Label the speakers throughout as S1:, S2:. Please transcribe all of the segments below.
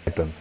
S1: them.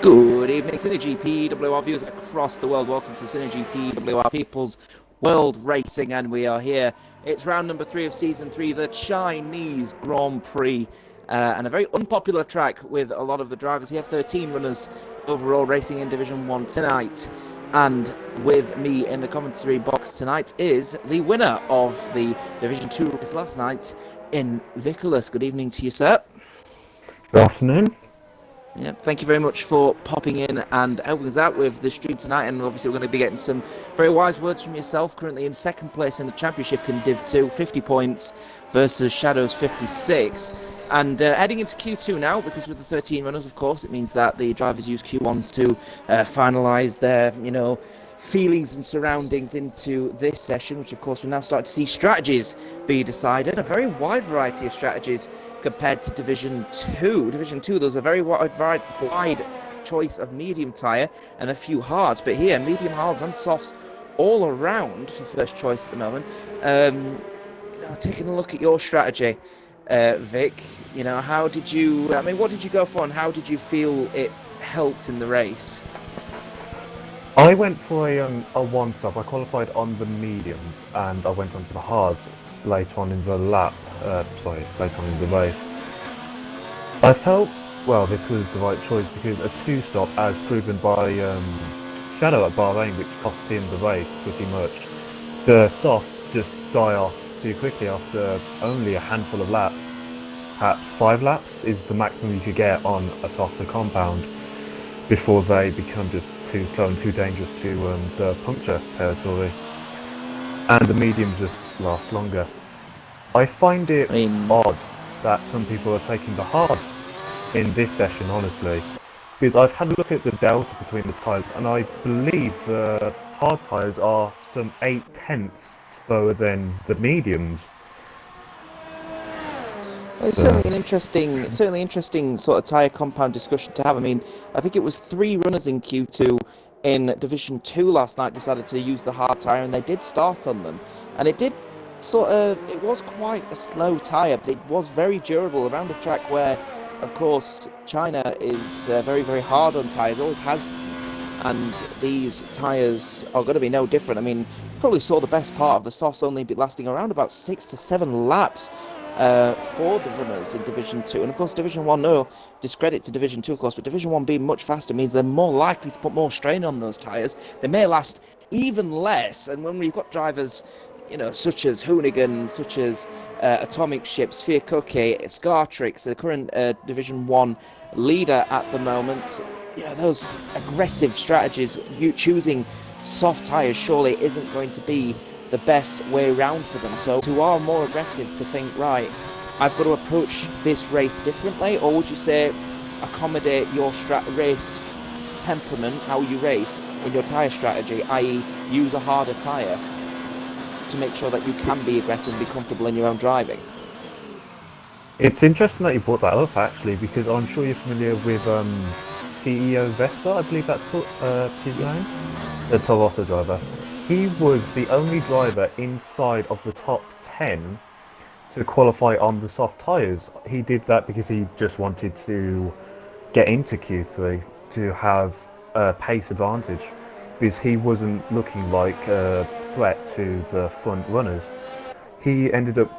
S2: Good evening, Synergy PWR viewers across the world. Welcome to Synergy PWR People's World Racing, and we are here. It's round number 3 of Season 3, the Chinese Grand Prix, and a very unpopular track with a lot of the drivers here. 13 runners overall racing in Division 1 tonight. And with me in the commentary box tonight is the winner of the Division 2 race last night in Nicholas. Good evening to you, sir.
S1: Good afternoon.
S2: Yeah, thank you very much for popping in and helping us out with the stream tonight. And obviously we're going to be getting some very wise words from yourself. Currently in second place in the championship in Div 2, 50 points versus Shadow's 56. And heading into Q2 now, because with the 13 runners, of course, it means that the drivers use Q1 to finalise their, feelings and surroundings into this session, which of course we're now starting to see strategies be decided. A very wide variety of strategies compared to Division 2. Division 2, there's a very wide choice of medium tyre and a few hards, but here, medium, hards and softs all around for first choice at the moment. Taking a look at your strategy, Vic, what did you go for and how did you feel it helped in the race?
S1: I went for a one-stop. I qualified on the mediums, and I went on to the hards later on in the later on in the race. I felt, well, this was the right choice because a two-stop, as proven by Shadow at Bahrain, which cost him the race pretty much, the softs just die off too quickly after only a handful of laps. Perhaps 5 laps is the maximum you could get on a softer compound before they become just too slow and too dangerous to the puncture territory. And the mediums just last longer. I find it odd that some people are taking the hards in this session, honestly, because I've had a look at the delta between the tyres, and I believe the hard tyres are some 8/10 slower than the mediums.
S2: Well, it's certainly an interesting sort of tyre compound discussion to have. I mean, I think it was 3 runners in Q2 in Division 2 last night decided to use the hard tyre, and they did start on them. And it was quite a slow tyre, but it was very durable around a track where, of course, China is very, very hard on tyres, always has been. And these tyres are going to be no different. I mean, probably saw the best part of the softs only be lasting around about 6 to 7 laps for the runners in Division 2. And of course, Division 1, no discredit to Division 2, of course, but Division 1 being much faster means they're more likely to put more strain on those tyres. They may last even less. And when we've got drivers, such as Hoonigan, such as Atomic Ship, Sphere Cookie, Scartrix, the current Division 1 leader at the moment, those aggressive strategies, you choosing soft tyres surely isn't going to be the best way around for them. So who are more aggressive to think, right, I've got to approach this race differently, or would you say accommodate your race temperament, how you race in your tyre strategy, i.e. use a harder tyre to make sure that you can be aggressive and be comfortable in your own driving?
S1: It's interesting that you brought that up, actually, because I'm sure you're familiar with CEO Vespa, I believe that's his name, the Toronto driver. He was the only driver inside of the top 10 to qualify on the soft tyres. He did that because he just wanted to get into Q3 to have a pace advantage, because he wasn't looking like a threat to the front runners. He ended up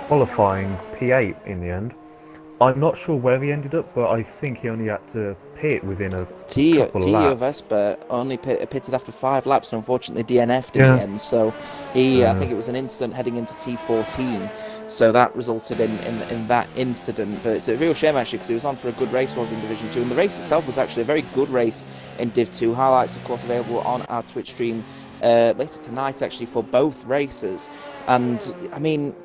S1: qualifying P8 in the end. I'm not sure where he ended up, but I think he only had to pit within a couple of laps.
S2: Vespa only pitted after 5 laps and unfortunately DNF'd in the end. So I think it was an incident heading into T14. So that resulted in that incident. But it's a real shame actually, because he was on for a good race, was in Division 2. And the race itself was actually a very good race in Div 2. Highlights, of course, available on our Twitch stream later tonight actually for both races. And I mean,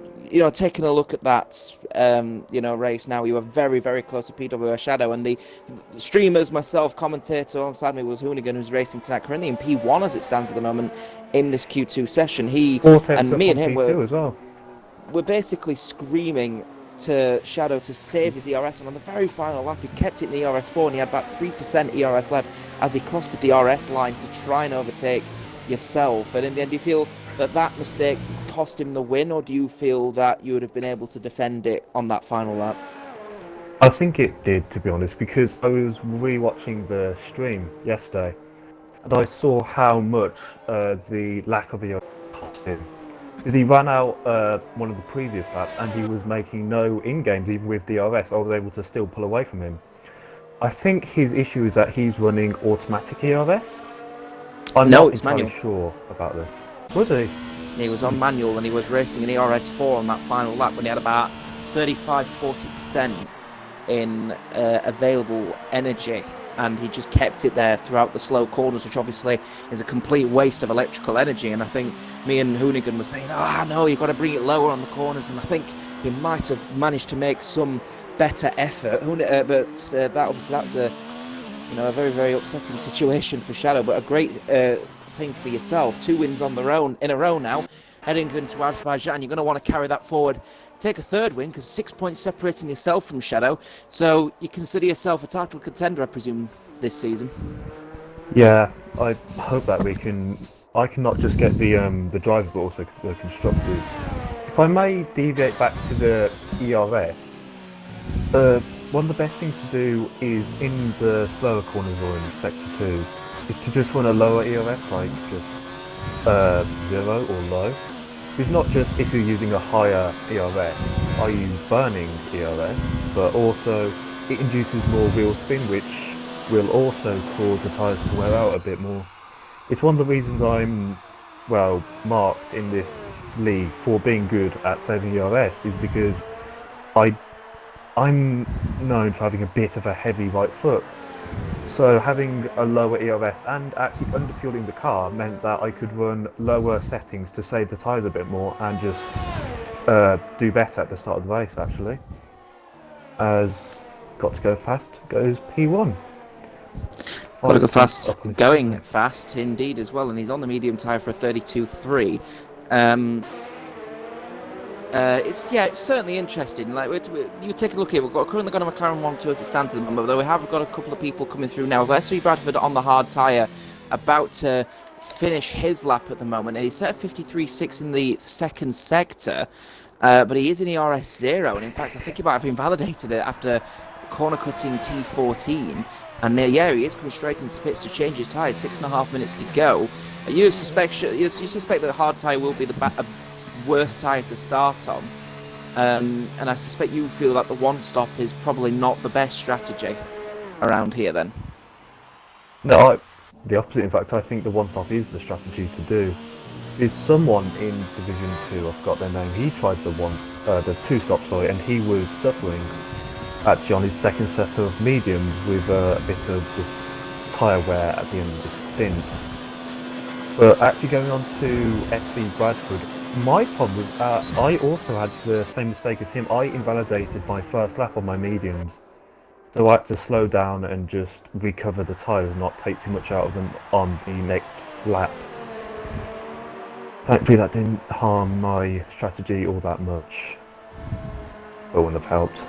S2: taking a look at that, race now, you were very, very close to PWR Shadow, and the streamers, myself, commentator alongside me was Hoonigan, who's racing tonight, currently in P1 as it stands at the moment in this Q2 session. He and me and him were basically screaming to Shadow to save his ERS, and on the very final lap he kept it in ERS 4 and he had about 3% ERS left, as he crossed the DRS line to try and overtake yourself. And in the end, do you feel that mistake cost him the win, or do you feel that you would have been able to defend it on that final lap?
S1: I think it did, to be honest, because I was re-watching the stream yesterday, and I saw how much the lack of ERS cost him. Because he ran out one of the previous laps, and he was making no in-games, even with DRS. I was able to still pull away from him. I think his issue is that he's running automatic ERS. I'm not entirely sure about this. Was he?
S2: He was on manual, and he was racing an ERS4 on that final lap when he had about 35-40% in available energy, and he just kept it there throughout the slow corners, which obviously is a complete waste of electrical energy. And I think me and Hoonigan were saying, no, you've got to bring it lower on the corners, and I think he might have managed to make some better effort, but that's a very, very upsetting situation for Shadow, but a great thing for yourself. 2 wins in a row now, heading into Azerbaijan. You're going to want to carry that forward, take a 3rd win, because 6 points separating yourself from Shadow, so you consider yourself a title contender, I presume, this season.
S1: Yeah, I hope that I can not just get the drivers, but also the constructors. If I may deviate back to the ERS, one of the best things to do is in the slower corners or in Sector 2 is to just run a lower ERS, like just 0 or low. It's not just if you're using a higher ERS, are you burning ERS, but also it induces more wheel spin, which will also cause the tyres to wear out a bit more. It's one of the reasons I'm, marked in this league for being good at saving ERS, is because I'm known for having a bit of a heavy right foot. So having a lower ERS and actually underfueling the car meant that I could run lower settings to save the tyres a bit more and just do better at the start of the race, actually. As got to go fast goes P1.
S2: Got to go fast, going fast indeed as well, and he's on the medium tyre for a 32.3. It's certainly interesting. Like you take a look here, we've currently got a McLaren 1-2 as it stands at the moment, though we have got a couple of people coming through now. We've got SV Bradford on the hard tyre, about to finish his lap at the moment, and he's set at 53.6 in the 2nd sector, but he is in ERS 0, and in fact I think he might have invalidated it after corner cutting T14. And he is coming straight into pits to change his tyres. 6.5 minutes to go. You suspect that the hard tyre will be the worst tyre to start on, and I suspect you feel that the 1-stop is probably not the best strategy around here. Then.
S1: No, the opposite. In fact, I think the 1-stop is the strategy to do. Is someone in Division 2? I forgot their name. He tried the 2-stop, and he was suffering. Actually on his 2nd set of mediums with a bit of just tyre wear at the end of the stint. But actually going on to SV Bradford, my problem was I also had the same mistake as him. I invalidated my 1st lap on my mediums. So I had to slow down and just recover the tyres and not take too much out of them on the next lap. Thankfully that didn't harm my strategy all that much. It wouldn't have helped.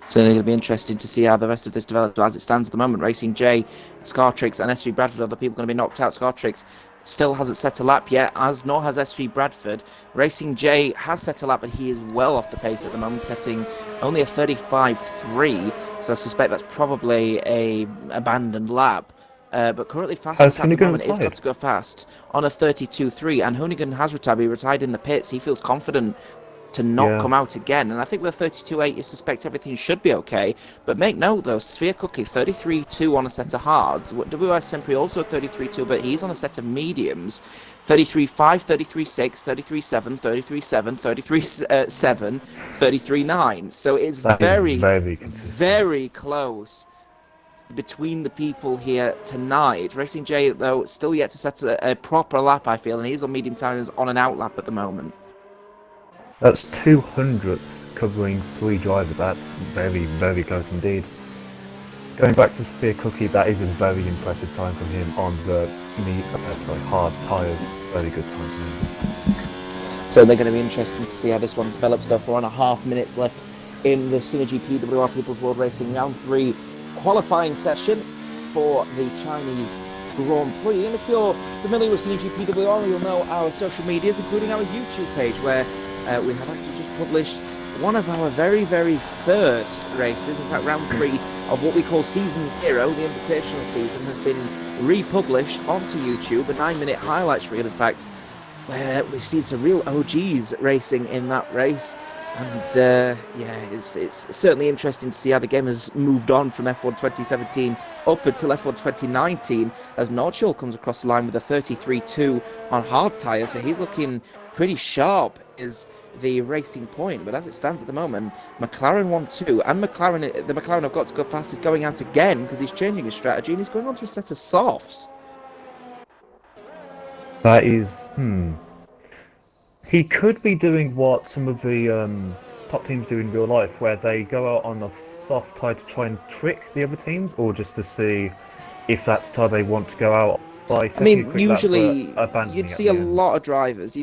S2: So it'll be interesting to see how the rest of this develops as it stands at the moment. Racing J, Scartrix and SV Bradford are the people going to be knocked out. Scartrix still hasn't set a lap yet, nor has SV Bradford. Racing J has set a lap, but he is well off the pace at the moment, setting only a 35.3. So I suspect that's probably a abandoned lap. But currently fastest at the moment is got to go fast on a 32.3. And Hoonigan has retired. He retired in the pits. He feels confident to not come out again, and I think with a 32.8 you suspect everything should be okay. But make note though, Sphere Cookie 33.2 on a set of hards, WS Sempre also 33.2, but he's on a set of mediums, 33.5, 33.6, 33.7, 33.7, 33.7, 33.9. So it's very close between the people here tonight. Racing J though still yet to set a proper lap, I feel, and he's on medium tires on an out lap at the moment.
S1: That's 200th covering 3 drivers. That's very, very close indeed. Going back to Sphere Cookie, that is a very impressive time from him on the hard tyres. Very good time from him.
S2: So they're going to be interesting to see how this one develops. Though 4.5 minutes left in the Synergy PWR People's World Racing Round 3 qualifying session for the Chinese Grand Prix. And if you're familiar with Synergy PWR, you'll know our social medias, including our YouTube page, where we have actually just published one of our very, very first races. In fact, round 3 of what we call Season 0, the Invitational season, has been republished onto YouTube, a 9-minute highlights reel, in fact, where we've seen some real OGs racing in that race. And yeah, it's certainly interesting to see how the game has moved on from F1 2017 up until F1 2019, as Nordschul comes across the line with a 33.2 on hard tyres, so he's looking pretty sharp is the racing point. But as it stands at the moment, McLaren 1-2, and the McLaren have got to go fast is going out again because he's changing his strategy and he's going on to a set of softs.
S1: That is, He could be doing what some of the top teams do in real life, where they go out on a soft tyre to try and trick the other teams, or just to see if that's tyre they want to go out by.
S2: I mean, usually you'd see a lot of drivers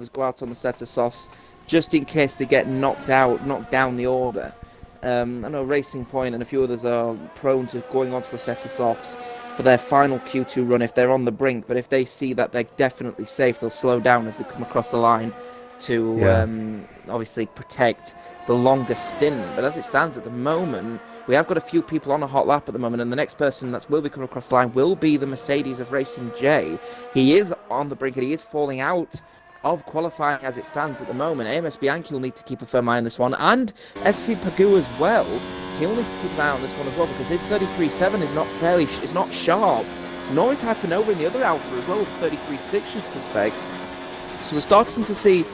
S2: go out on the set of softs just in case they get knocked down the order. I know Racing Point and a few others are prone to going onto a set of softs for their final Q2 run if they're on the brink, but if they see that they're definitely safe, they'll slow down as they come across the line to obviously protect the longest stint. But as it stands at the moment, we have got a few people on a hot lap at the moment, and the next person that will be coming across the line will be the Mercedes of Racing J. He is on the brink and he is falling out of qualifying as it stands at the moment. AMS Bianchi will need to keep a firm eye on this one, and SV Pagoo as well. He'll need to keep an eye on this one as well, because his 33.7 is not sharp, nor is Hypernova in the other Alpha as well with 33.6, you'd suspect. So we're starting to see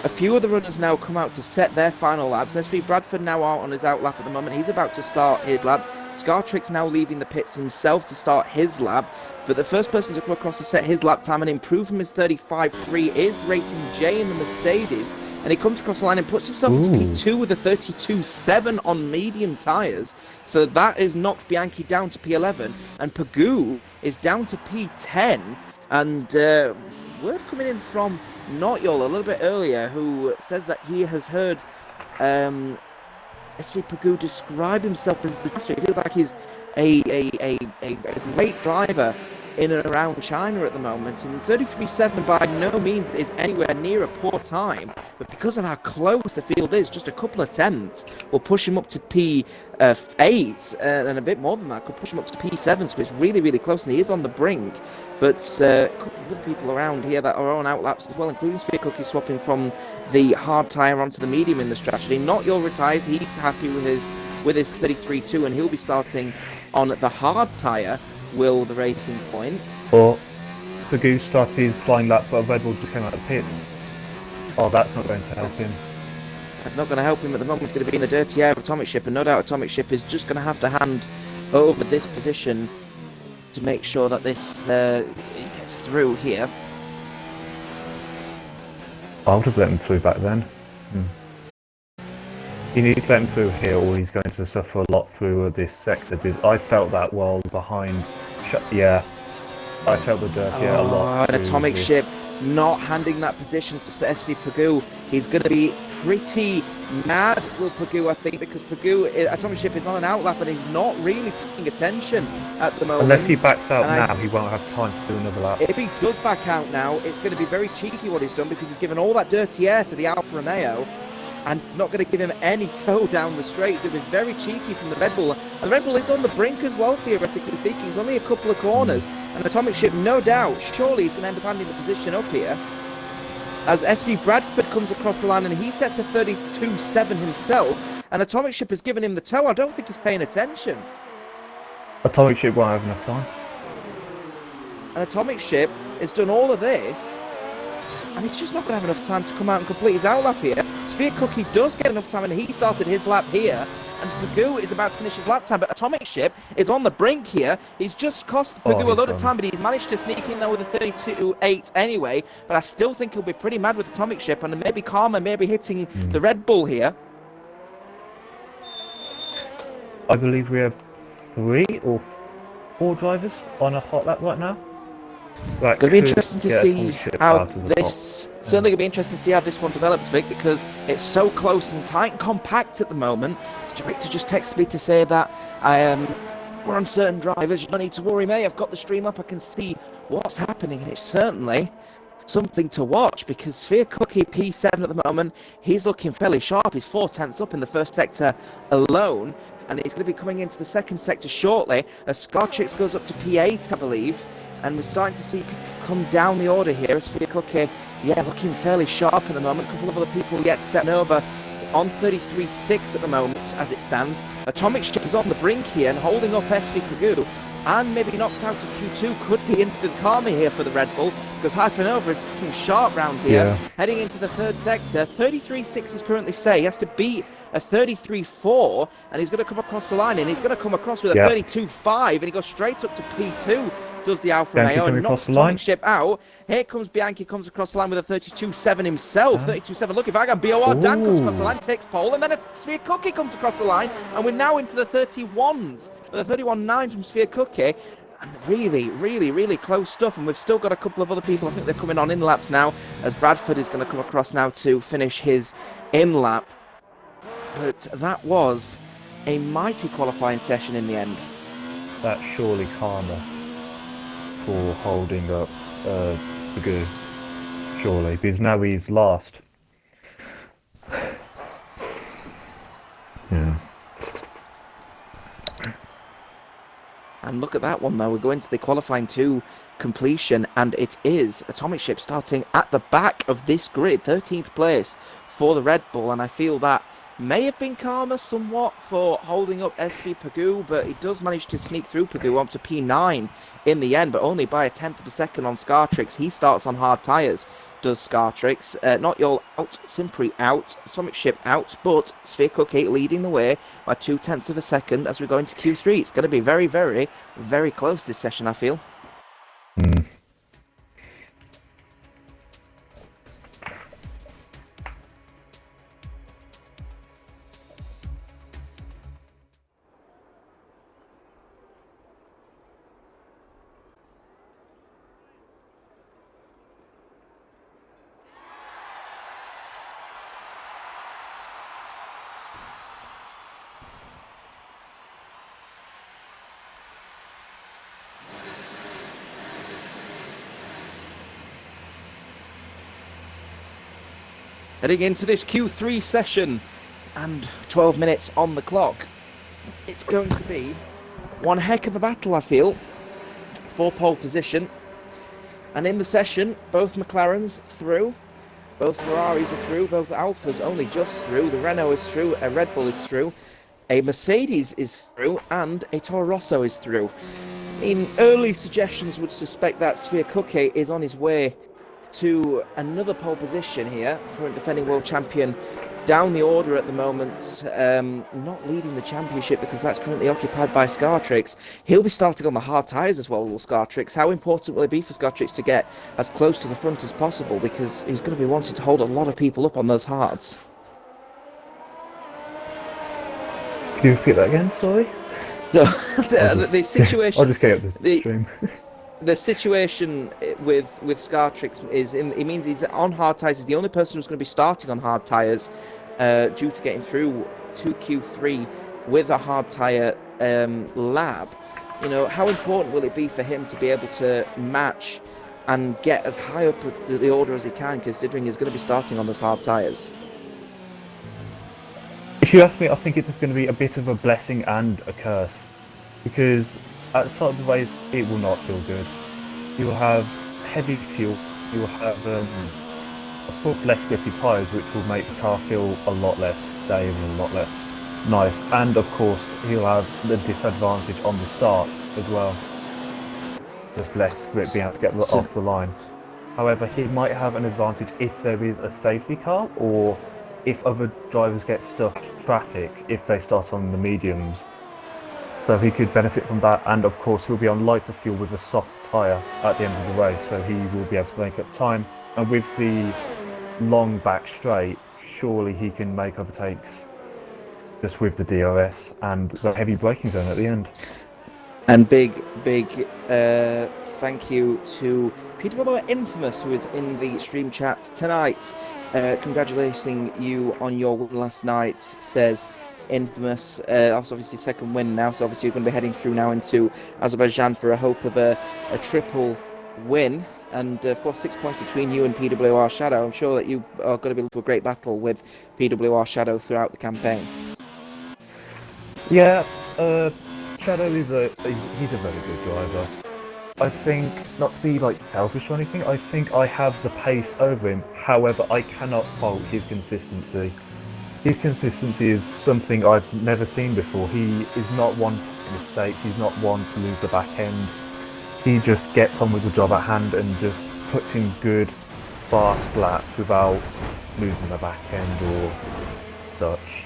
S2: a few of the runners now come out to set their final laps. SV Bradford now out on his out lap at the moment. He's about to start his lap. Scartrick's now leaving the pits himself to start his lap. But the first person to come across to set his lap time and improve from his 35.3 is Racing J in the Mercedes. And he comes across the line and puts himself into P2 with a 32.7 on medium tyres. So that has knocked Bianchi down to P11. And Pagoo is down to P10. And word coming in from Nordschul a little bit earlier, who says that he has heard SV Pagoo describe himself as the master. He feels like he's a great driver in and around China at the moment, and 33.7 by no means is anywhere near a poor time, but because of how close the field is, just a couple of tenths will push him up to P8, and a bit more than that could push him up to P7, so it's really, really close, and he is on the brink. But a couple of other people around here that are on outlaps as well, including Sphere Cookie swapping from the hard tyre onto the medium in the strategy. Nordschul retires, he's happy with his 33.2, and he'll be starting on the hard tyre, will the Racing Point.
S1: Or Pagoo started his flying lap, but Red Bull just came out of the pits. Oh, that's not going to help him.
S2: That's not going to help him at the moment. He's going to be in the dirty air of Atomic Ship, and no doubt Atomic Ship is just going to have to hand over this position to make sure that this gets through here.
S1: I would have let him through back then. He needs to let him through here, or he's going to suffer a lot through this sector, because I felt that while behind. Yeah, I felt the dirt a lot.
S2: An Atomic Ship not handing that position to SV Pagoo. He's going to be pretty mad with Pagoo, I think, because Atomic Ship is on an outlap and he's not really paying attention at the moment.
S1: Unless he backs out now, he won't have time to do another lap.
S2: If he does back out now, it's going to be very cheeky what he's done, because he's given all that dirty air to the Alfa Romeo and not going to give him any toe down the straight. So it'll be very cheeky from the Red Bull. And the Red Bull is on the brink as well, theoretically speaking. He's only a couple of corners. And Atomic Ship, no doubt, surely he's going to end up handing the position up here, as SV Bradford comes across the line and he sets a 32.7 himself, and Atomic Ship has given him the toe. I don't think he's paying attention.
S1: Atomic Ship won't have enough time.
S2: And Atomic Ship has done all of this, and he's just not going to have enough time to come out and complete his outlap here. Sphere Cookie does get enough time, and he started his lap here, and Pagoo is about to finish his lap time, but Atomic Ship is on the brink here. He's just cost Pagoo a lot of time, but he's managed to sneak in there with a 32.8 anyway, but I still think he'll be pretty mad with Atomic Ship, and maybe Karma maybe hitting the Red Bull here.
S1: I believe we have 3 or 4 drivers on a hot lap right now. That
S2: Going to be
S1: could
S2: interesting to
S1: get
S2: see
S1: Atomic
S2: how
S1: out of the top.
S2: this. Certainly going to be interesting to see how this one develops, Vic, because it's so close and tight and compact at the moment. Victor just texted me to say that we're on certain drivers. You don't need to worry, mate. I've got the stream up. I can see what's happening, and it's certainly something to watch because Sphere Cookie P7 at the moment, he's looking fairly sharp. He's 4/10 up in the first sector alone, and he's going to be coming into the second sector shortly as Scartrix goes up to P8, I believe. And we're starting to see people come down the order here as Sphere Cookie, looking fairly sharp at the moment. A couple of other people yet setting over on 33.6 at the moment as it stands. Atomic Ship is on the brink here and holding up SV Pagoo. And maybe knocked out of Q2 could be instant karma here for the Red Bull because Hypernova is looking sharp round here. Heading into the third sector, 33.6 is currently say. He has to beat a 33.4 and he's going to come across the line and he's going to come across with a 32.5 and he goes straight up to P2. Does the Alfa Romeo and knocks Atomic Ship out. Here comes Bianchi, comes across the line with a 32.7 himself. 32.7, look, if I can BOR, Dan comes across the line, takes pole, and then a Sphere Cookie comes across the line, and we're now into the 31s. The 31.9 from Sphere Cookie. And really, really, really close stuff. And we've still got a couple of other people. I think they're coming on in laps now, as Bradford is going to come across now to finish his in lap. But that was a mighty qualifying session in the end.
S1: That's surely karma for holding up Pagoo, surely, because now he's last. Yeah.
S2: And look at that one though, we're going to the qualifying 2 completion, and it is Atomic Ship starting at the back of this grid, 13th place for the Red Bull, and I feel that may have been karma somewhat for holding up SV Pagoo, but he does manage to sneak through Pagoo onto P9 in the end, but only by a 10th of a second on Scartrix. He starts on hard tyres, does Scartrix. Not Yol out, Simpri out, Atomic Ship out, but Sphere Cookie leading the way by 2/10 of a second as we go into Q3. It's going to be very, very, very close this session, I feel. Heading into this Q3 session and 12 minutes on the clock. It's going to be one heck of a battle, I feel, for pole position. And in the session, both McLarens through, both Ferraris are through, both Alphas only just through, the Renault is through, a Red Bull is through, a Mercedes is through, and a Toro Rosso is through. In early suggestions would suspect that Sphere Cookie is on his way to another pole position here, current defending world champion down the order at the moment, not leading the championship because that's currently occupied by Scartrix. He'll be starting on the hard tyres as well, will Scartrix. How important will it be for Scartrix to get as close to the front as possible, because he's going to be wanting to hold a lot of people up on those hards?
S1: Can you repeat that again, sorry?
S2: So, the situation...
S1: I'll just get up the stream.
S2: The situation with Scartrix is, it means he's on hard tyres. He's the only person who's going to be starting on hard tyres due to getting through to Q3 with a hard tyre lab. You know, how important will it be for him to be able to match and get as high up the order as he can, considering he's going to be starting on those hard tyres?
S1: If you ask me, I think it's going to be a bit of a blessing and a curse, because at the start of the race, it will not feel good. You will have heavy fuel, you will have, of course, less grippy tyres, which will make the car feel a lot less stable, a lot less nice. And of course, he'll have the disadvantage on the start as well. Just less grip, being able to get off the line. However, he might have an advantage if there is a safety car, or if other drivers get stuck in traffic, if they start on the mediums. So he could benefit from that, and of course he'll be on lighter fuel with a soft tyre at the end of the race, so he will be able to make up time. And with the long back straight, surely he can make overtakes just with the DRS and the heavy braking zone at the end.
S2: And big thank you to Peter Infamous, who is in the stream chat tonight. Congratulating you on your win last night, says Infamous. That's obviously second win now, so obviously you're going to be heading through now into Azerbaijan for a hope of a triple win. And of course, 6 points between you and PWR Shadow. I'm sure that you are going to be looking for a great battle with PWR Shadow throughout the campaign.
S1: Yeah, Shadow is he's a very good driver. I think, not to be like selfish or anything, I think I have the pace over him. However, I cannot fault his consistency. His consistency is something I've never seen before. He is not one to make mistakes. He's not one to lose the back end. He just gets on with the job at hand and just puts in good, fast laps without losing the back end or such.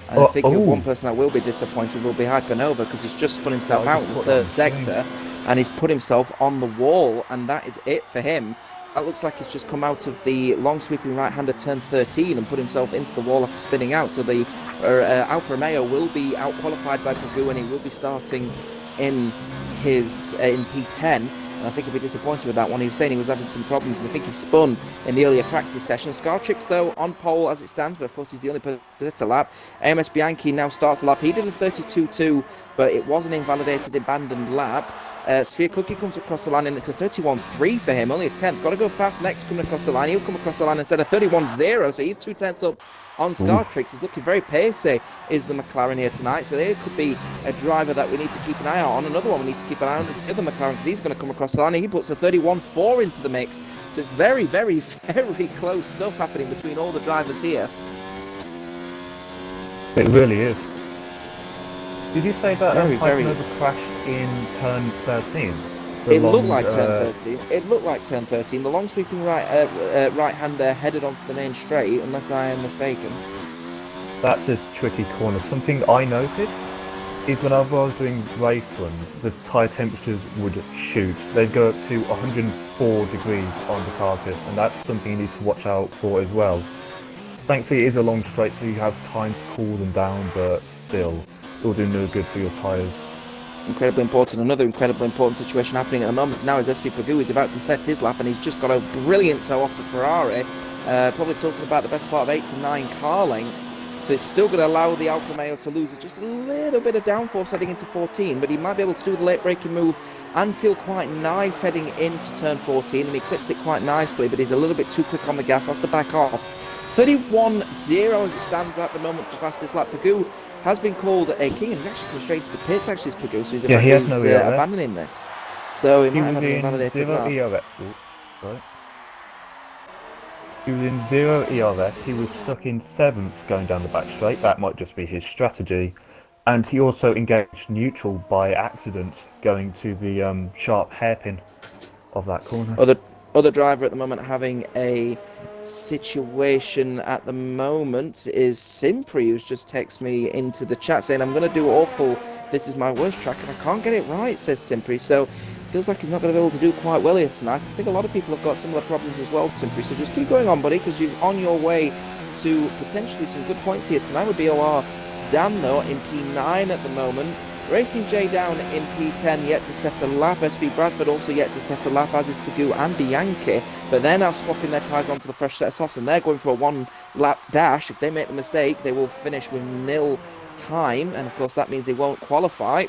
S2: And I think one person that will be disappointed will be Hypernova, because he's just spun himself out in the third sector and he's put himself on the wall, and that is it for him. That looks like he's just come out of the long sweeping right-hander turn 13 and put himself into the wall after spinning out. So the Alfa Romeo will be out-qualified by Pagoo, and he will be starting in his in P10. And I think he'll be disappointed with that one. He was saying he was having some problems, and I think he spun in the earlier practice session. Scartrix, though, on pole as it stands, but of course he's the only person to hit a lap. AMS Bianchi now starts a lap. He did a 32.2, but it was an invalidated, abandoned lap. Sphere Cookie comes across the line, and it's a 31.3 for him, only a 10th. Got to go fast next, coming across the line. He'll come across the line instead of 31.0, so he's 2/10 up on Scartrix. He's looking very pacey, is the McLaren here tonight. So there could be a driver that we need to keep an eye out on. Another one we need to keep an eye on is the other McLaren, because he's going to come across the line, and he puts a 31.4 into the mix. So it's very, very, very close stuff happening between all the drivers here.
S1: It really is. Did you say that
S2: Hypernova
S1: crashed in turn 13?
S2: It looked like turn 13. It looked like turn 13. The long sweeping right-hander headed onto the main straight, unless I am mistaken.
S1: That's a tricky corner. Something I noticed is whenever I was doing race runs, the tyre temperatures would shoot. They'd go up to 104 degrees on the carcass, and that's something you need to watch out for as well. Thankfully, it is a long straight, so you have time to cool them down, but still, it'll do no good for your tyres.
S2: Incredibly important. Another incredibly important situation happening at the moment now is SV Pagoo is about to set his lap, and he's just got a brilliant tow off the Ferrari. Probably talking about the best part of 8 to 9 car lengths. So it's still going to allow the Alfa Romeo to lose just a little bit of downforce heading into 14, but he might be able to do the late braking move and feel quite nice heading into turn 14, and he clips it quite nicely, but he's a little bit too quick on the gas, has to back off. 31.0 as it stands at the moment for fastest lap. Pagoo has been called a king, and he's actually come straight to the pits, actually, is Pagoo, so he's abandoning this. So he might have an invalidated lap.
S1: He was in 0 ERS, he was stuck in 7th going down the back straight. That might just be his strategy. And he also engaged neutral by accident going to the sharp hairpin of that corner.
S2: Other driver at the moment having a situation at the moment is Simpri, who's just texted me into the chat saying, I'm going to do awful, this is my worst track, and I can't get it right, says Simpri. So feels like he's not going to be able to do quite well here tonight. I think a lot of people have got similar problems as well, Simpri, so just keep going on, buddy, because you're on your way to potentially some good points here tonight with BOR. Dan, though, in P9 at the moment. Racing J down in P10, yet to set a lap. SV Bradford also yet to set a lap, as is Pagoo and Bianchi. But they're now swapping their tyres onto the fresh set of softs, and they're going for a one-lap dash. If they make the mistake, they will finish with nil time, and of course that means they won't qualify.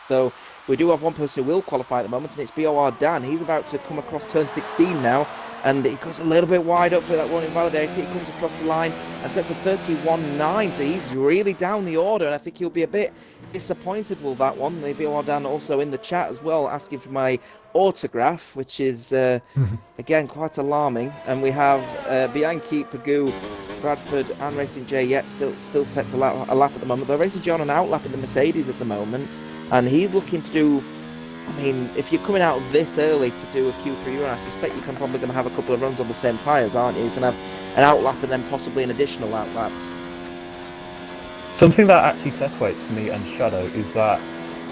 S2: Though we do have one person who will qualify at the moment, and it's BOR Dan. He's about to come across turn 16 now, and he goes a little bit wide up for that one invalidated. He comes across the line and sets a 31.9, so he's really down the order, and I think he'll be a bit disappointed with that one. The BOR Dan also in the chat as well, asking for my autograph, which is again quite alarming. And we have Bianchi, Pagoo, Bradford and Racing J yet still set a lap at the moment. They're Racing J on an outlap in the Mercedes at the moment, and he's looking to do, I mean, if you're coming out this early to do a Q3 run, I suspect you're probably going to have a couple of runs on the same tyres, aren't you? He's going to have an outlap and then possibly an additional outlap.
S1: Something that actually separates me and Shadow is that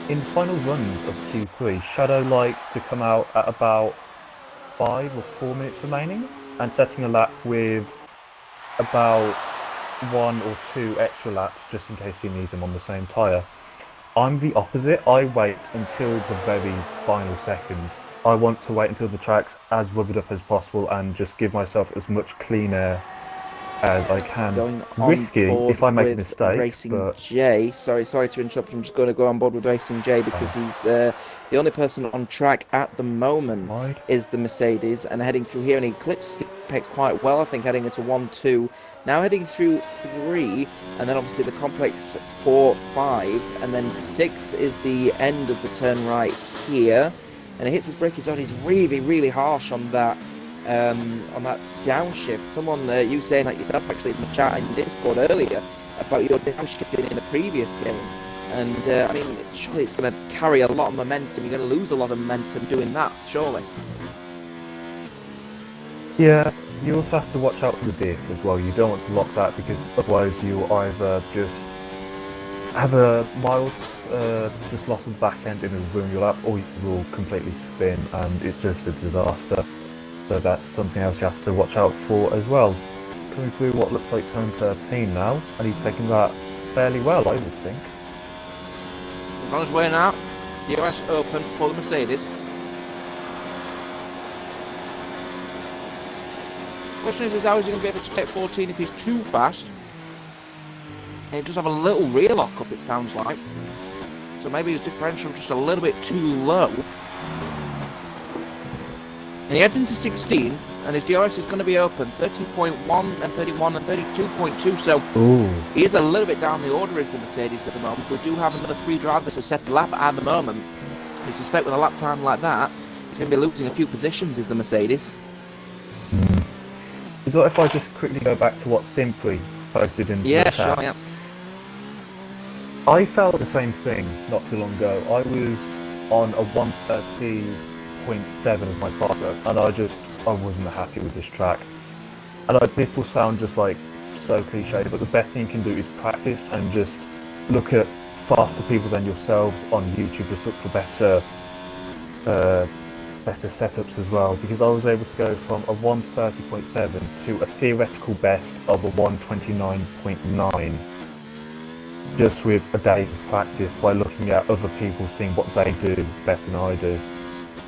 S1: in final runs of Q3, Shadow likes to come out at about 5 or 4 minutes remaining and setting a lap with about 1 or 2 extra laps just in case he needs them on the same tyre. I'm the opposite. I wait until the very final seconds. I want to wait until the track's as rubbered up as possible and just give myself as much clean air as I can.
S2: Going on
S1: Risky
S2: board
S1: if I make a
S2: with
S1: mistake,
S2: Racing
S1: but
S2: J. Sorry to interrupt. I'm just going to go on board with Racing J because he's the only person on track at the moment
S1: wide.
S2: is the Mercedes, and heading through here, and he clips the apex quite well. I think heading into 1-2, now heading through 3, and then obviously the complex 4, 5, and then 6 is the end of the turn right here, and he hits his braking zone. He's really harsh on that. On that downshift. Someone, you saying that yourself actually in the chat in Discord earlier about your downshifting in the previous game. And I mean, surely it's going to carry a lot of momentum. You're going to lose a lot of momentum doing that, surely.
S1: Yeah, you also have to watch out for the diff as well. You don't want to lock that because otherwise you'll either just have a mild just loss of the back end and it'll ruin your lap, or you will completely spin and it's just a disaster. So that's something else you have to watch out for as well. Coming through what looks like turn 13 now, and he's taking that fairly well, I would think.
S2: As long as we're out, the US Open for the Mercedes. Question is how is he going to be able to take 14 if he's too fast? And he does have a little rear lock up, it sounds like. So maybe his differential is just a little bit too low. And he heads into 16, and his DRS is going to be open 30.1 and 31 and 32.2. So he is a little bit down the order as the Mercedes at the moment. We do have another 3 drivers to set a lap at the moment. I suspect with a lap time like that, he's going to be losing a few positions as the Mercedes.
S1: So if I just quickly go back to what Simpri posted in the chat.
S2: Sure, yeah.
S1: I felt the same thing not too long ago. I was on a 130.7 of my faster, and I wasn't happy with this track. And this will sound just like so cliche, but the best thing you can do is practice and just look at faster people than yourselves on YouTube. Just look for better setups as well, because I was able to go from a 130.7 to a theoretical best of a 129.9 just with a day's practice by looking at other people, seeing what they do better than I do.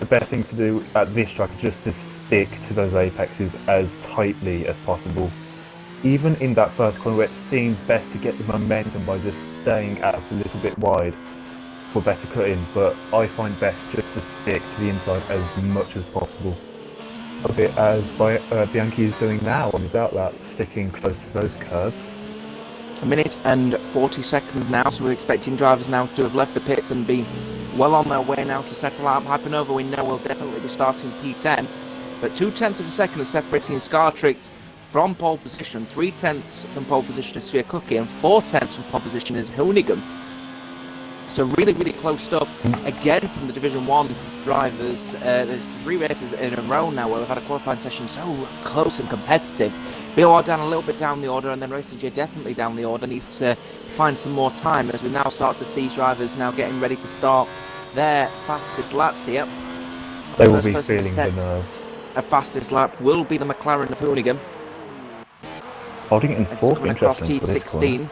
S1: The best thing to do at this track is just to stick to those apexes as tightly as possible. Even in that first corner where it seems best to get the momentum by just staying out a little bit wide for better cutting, but I find best just to stick to the inside as much as possible. A bit as Bianchi is doing now on his outlap, sticking close to those curves.
S2: A minute and 40 seconds now, so we're expecting drivers now to have left the pits and be well on their way now to settle out. Hypernova, we know, will definitely be starting P10, but 0.2 of a second is separating Scartrix from pole position, 0.3 from pole position is Sphere Cookie, and 0.4 from pole position is Hoonigan. So really close stuff again from the Division 1 drivers. There's 3 races in a row now where we've had a qualifying session so close and competitive. BOR down a little bit down the order, and then Racing J definitely down the order. Needs to find some more time as we now start to see drivers now getting ready to start their fastest laps here.
S1: They will be feeling the nerves.
S2: A fastest lap will be the McLaren of Hoonigan.
S1: Holding it in fourth,
S2: across T16.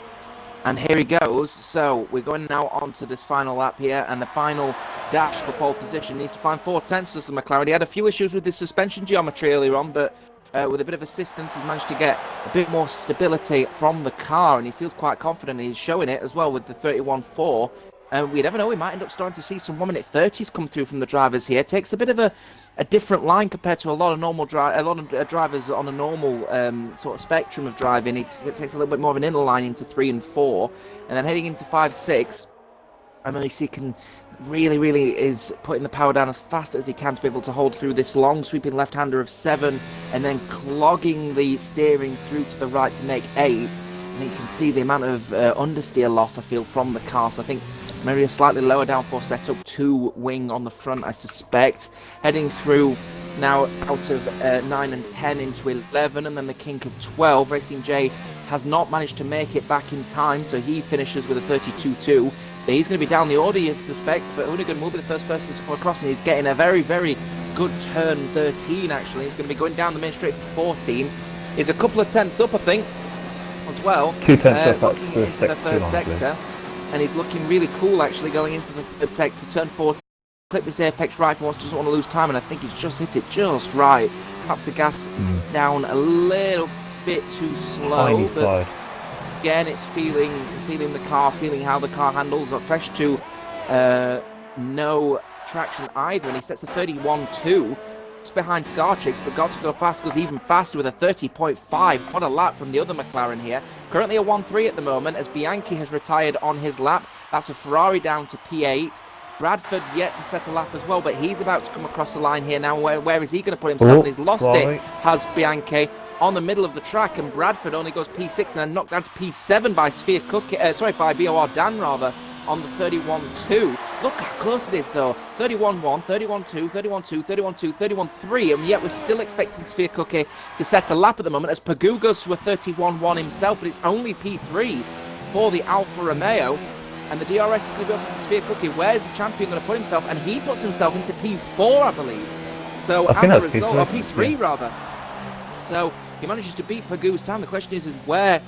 S2: And here he goes. So we're going now on to this final lap here, and the final dash for pole position needs to find 0.4 does the McLaren. He had a few issues with his suspension geometry earlier on, but with a bit of assistance he's managed to get a bit more stability from the car, and he feels quite confident. He's showing it as well with the 31.4. And we never know, we might end up starting to see some 1-minute 30s come through from the drivers here. It takes a bit of a different line compared to a lot of drivers on a normal sort of spectrum of driving. It takes a little bit more of an inner line into 3 and 4, and then heading into 5, 6. And then he can really is putting the power down as fast as he can to be able to hold through this long sweeping left-hander of 7, and then clogging the steering through to the right to make 8. And you can see the amount of understeer loss I feel from the car. So I think maybe a slightly lower downforce setup, 2 wing on the front, I suspect. Heading through now out of 9 and 10 into 11, and then the kink of 12. Racing J has not managed to make it back in time, so he finishes with a 32.2. He's going to be down the order, you'd suspect, but Hoonigan will be the first person to come across, and he's getting a very good turn 13, actually. He's going to be going down the main straight for 14. He's a couple of tenths up, I think, as well.
S1: 2 tenths up
S2: looking into the third sector. and he's looking really cool actually going into the third sector. Turn 4, clip this apex right for once, doesn't want to lose time, and I think he's just hit it just right. Perhaps the gas down a little bit too slow,
S1: Tiny
S2: but
S1: slide.
S2: again, it's feeling the car, feeling how the car handles. Fresh to no traction either, and he sets a 31.2. It's behind Scartrix, but got to go fast, goes even faster with a 30.5. What a lap from the other McLaren here. Currently a 1-3 at the moment, as Bianchi has retired on his lap. That's a Ferrari down to P8. Bradford yet to set a lap as well, but he's about to come across the line here now. Where is he going to put himself? And he's lost
S1: Ferrari.
S2: it, has Bianchi on the middle of the track, and Bradford only goes P6 and then knocked down to P7 by by BOR Dan rather, on the 31.2. Look how close it is though. 31.1, 31.2, 31.2, 31.2, 31.3, and yet we're still expecting Sphere Cookie to set a lap at the moment as Pagoo goes to a 31.1 himself, but it's only P3 for the Alfa Romeo. And the DRS is going to be up to Sphere Cookie. Where's the champion going to put himself? And he puts himself into P4, I believe. So as a result, or P3 rather. So he manages to beat Pagoo's time. The question is where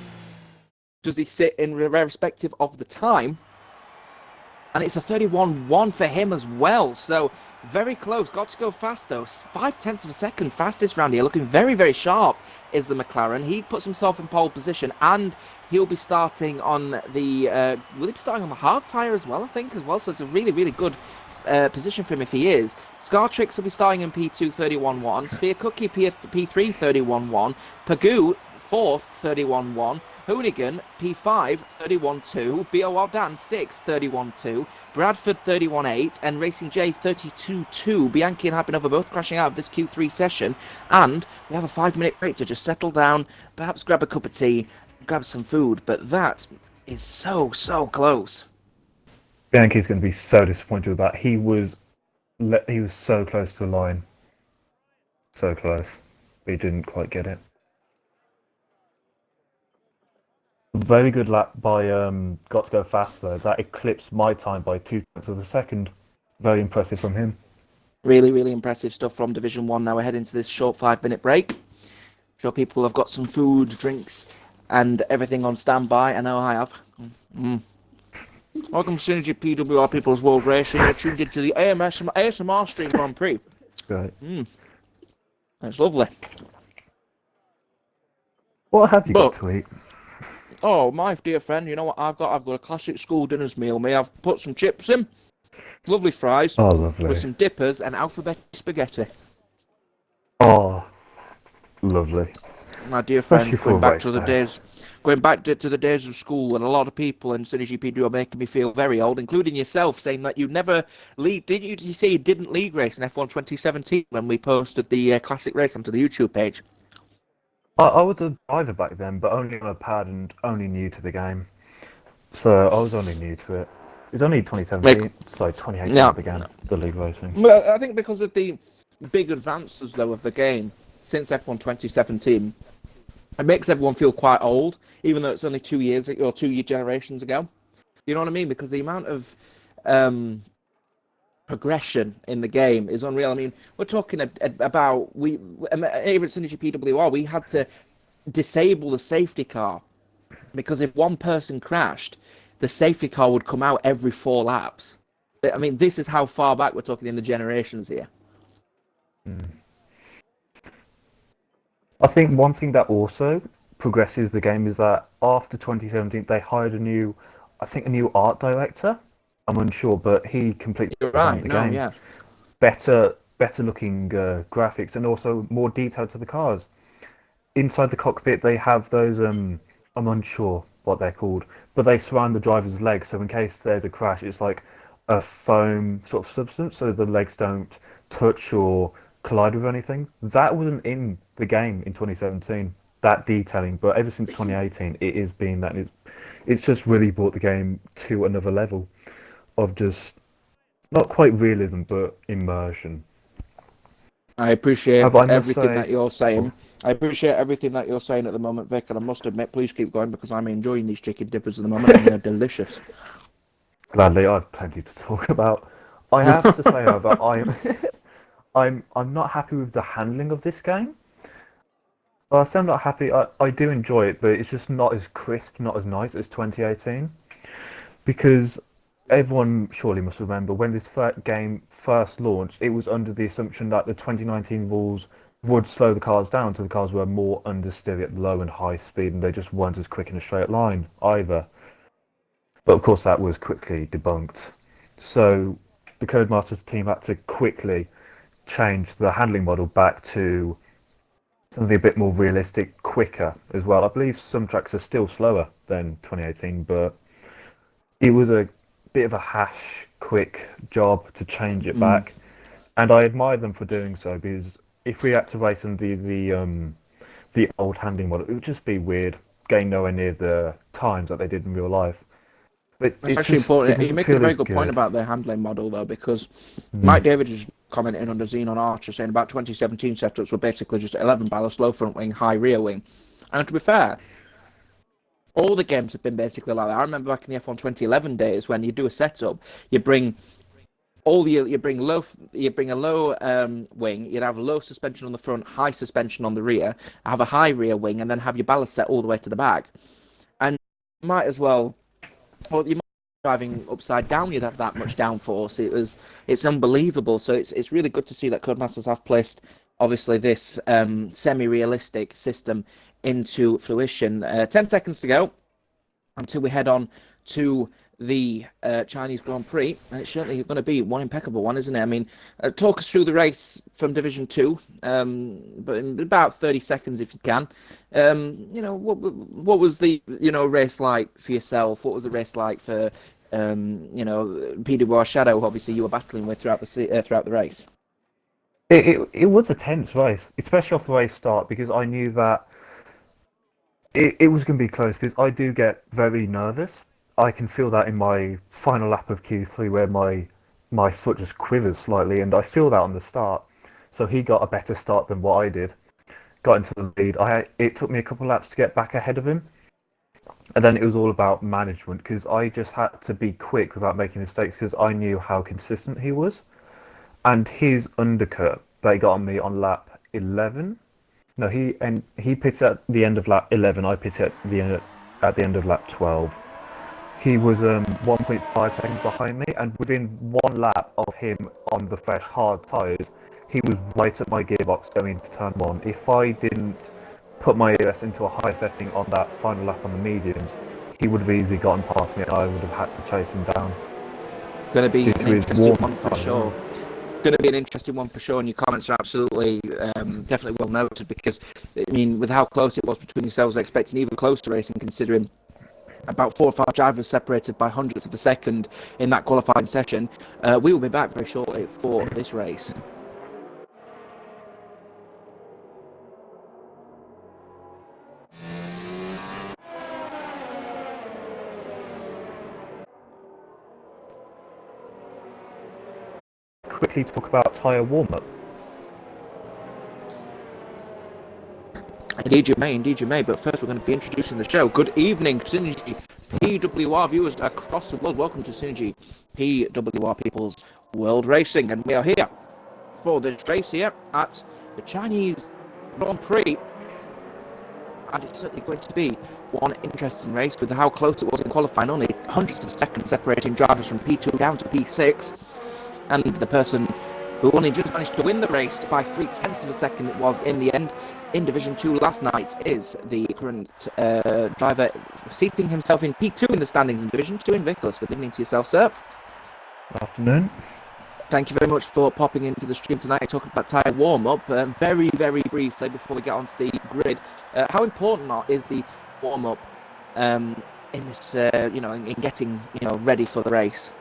S2: does he sit in respective of the time? And it's a 31.1 for him as well. So very close. Got to go fast though. 0.5 of a second fastest round here. Looking very, very sharp is the McLaren. He puts himself in pole position, and he'll be starting on the will he be starting on the hard tyre as well, I think, as well. So it's a really, really good position for him if he is. Scartrix will be starting in P2 31.1. Sphere Cookie P3 31.1. Pagoo 4th 31.1. Hoonigan P5 31.2. BOR Dan 6th 31.2. Bradford 31.8. And Racing J 32.2. Bianchi and Habinova both crashing out of this Q3 session. And we have a 5-minute break to just settle down, perhaps grab a cup of tea, grab some food. But that is so, so close.
S1: Bianchi's going to be so disappointed with that. He was so close to the line. So close. But he didn't quite get it. Very good lap by Got to Go Fast though. That eclipsed my time by 0.2 of a second. Very impressive from him.
S2: Really, really impressive stuff from Division 1. Now we're heading to this short 5-minute break. I'm sure people have got some food, drinks, and everything on standby. I know I have. Welcome to Synergy PWR People's World Racing. You're tuned into the ASMR stream from Prix.
S1: Right.
S2: That's lovely.
S1: What have you got to eat?
S2: Oh, my dear friend, you know what I've got? I've got a classic school dinners meal. I've put some chips in, lovely fries,
S1: Oh, lovely.
S2: with some dippers and alphabet spaghetti.
S1: Oh, lovely.
S2: My dear friend,
S1: Especially for
S2: going
S1: a
S2: back
S1: race
S2: to the
S1: day.
S2: days, to the days of school, and a lot of people in Synergy PD are making me feel very old, including yourself, saying that you never lead. Did you say you didn't league race in F1 2017 when we posted the classic race onto the YouTube page?
S1: I was a driver back then, but only on a pad and only new to the game. So I was only new to it. It was only 2017, so 2018 I began the league racing.
S2: Well, I think because of the big advances, though, of the game since F1 2017, it makes everyone feel quite old, even though it's only 2 years or 2 year ago. You know what I mean? Because the amount of progression in the game is unreal. I mean, we're talking about even at Synergy PWR, we had to disable the safety car because if one person crashed, the safety car would come out every 4 laps. I mean, this is how far back we're talking in the generations here.
S1: I think one thing that also progresses the game is that after 2017 they hired a new art director. I'm unsure, but he completely designed the game.
S2: Yeah.
S1: Better looking graphics and also more detail to the cars. Inside the cockpit they have those I'm unsure what they're called, but they surround the driver's legs, so in case there's a crash it's like a foam sort of substance so the legs don't touch or collide with anything. That wasn't in the game in 2017, that detailing, but ever since 2018 it is being that. It's just really brought the game to another level of just not quite realism but immersion.
S2: I appreciate everything that you're saying. I appreciate everything that you're saying at the moment, Vic, and I must admit, please keep going because I'm enjoying these chicken dippers at the moment and they're delicious.
S1: Gladly, I have plenty to talk about. I have to say, however, I'm not happy with the handling of this game. Well, I say I'm not happy. I do enjoy it, but it's just not as crisp, not as nice as 2018. because everyone surely must remember when this game first launched, it was under the assumption that the 2019 rules would slow the cars down so the cars were more understeer at low and high speed and they just weren't as quick in a straight line either. But of course, that was quickly debunked. So the Codemasters team had to quickly change the handling model back to something a bit more realistic, quicker as well. I believe some tracks are still slower than 2018, but it was a bit of a quick job to change it back. And I admire them for doing so because if we had to race on the old handling model, it would just be weird getting nowhere near the times that they did in real life. But
S2: It's actually important. You make a very good point
S1: good.
S2: about the handling model, though, because Mike David is commenting under Xenon Archer saying about 2017 setups were basically just 11 ballast, low front wing, high rear wing. And to be fair, all the games have been basically like that. I remember back in the F1 2011 days when you do a setup, you bring you bring a low wing, you'd have low suspension on the front, high suspension on the rear, have a high rear wing, and then have your ballast set all the way to the back. And you might as well. Well, you might be driving upside down, you'd have that much downforce. It's unbelievable. So it's really good to see that Codemasters have placed, obviously, this semi-realistic system into fruition. 10 seconds to go until we head on to the Chinese Grand Prix. And it's certainly going to be one impeccable one, isn't it? I mean, talk us through the race from Division 2, but in about 30 seconds if you can. What was the race like for yourself? What was the race like for PWR Shadow? Obviously, you were battling with throughout the race.
S1: It was a tense race, especially off the race start, because I knew that it was going to be close. Because I do get very nervous. I can feel that in my final lap of Q3 where my foot just quivers slightly, and I feel that on the start. So he got a better start than what I did. Got into the lead. It took me a couple of laps to get back ahead of him, and then it was all about management because I just had to be quick without making mistakes because I knew how consistent he was, and his undercut that he got on me on lap 11. No, he pitted at the end of lap 11. I pitted at the end of lap 12. He was 1.5 seconds behind me, and within one lap of him on the fresh hard tyres, he was right at my gearbox going into turn 1. If I didn't put my ES into a high setting on that final lap on the mediums, he would have easily gotten past me and I would have had to chase him down.
S2: Going to be an interesting one for sure. Going to be an interesting one for sure, and your comments are absolutely definitely well noted because, I mean, with how close it was between yourselves, I was expecting even closer racing considering about 4 or 5 drivers separated by hundredths of a second in that qualifying session. We will be back very shortly for this race.
S1: Quickly talk about tyre warm-up.
S2: Indeed you may, but first we're going to be introducing the show. Good evening, Synergy PWR viewers across the world. Welcome to Synergy PWR People's World Racing, and we are here for this race here at the Chinese Grand Prix. And it's certainly going to be one interesting race with how close it was in qualifying, only hundreds of seconds separating drivers from P2 down to P6. And the person who only just managed to win the race by 0.3 of a second it was in the end in Division 2 last night is the current driver seating himself in P2 in the standings in Division 2 in Nicholas. Good evening to yourself, sir.
S1: Good afternoon.
S2: Thank you very much for popping into the stream tonight, talking about tyre warm-up. Very, very briefly before we get onto the grid, how important is the warm-up in this, in getting, ready for the race?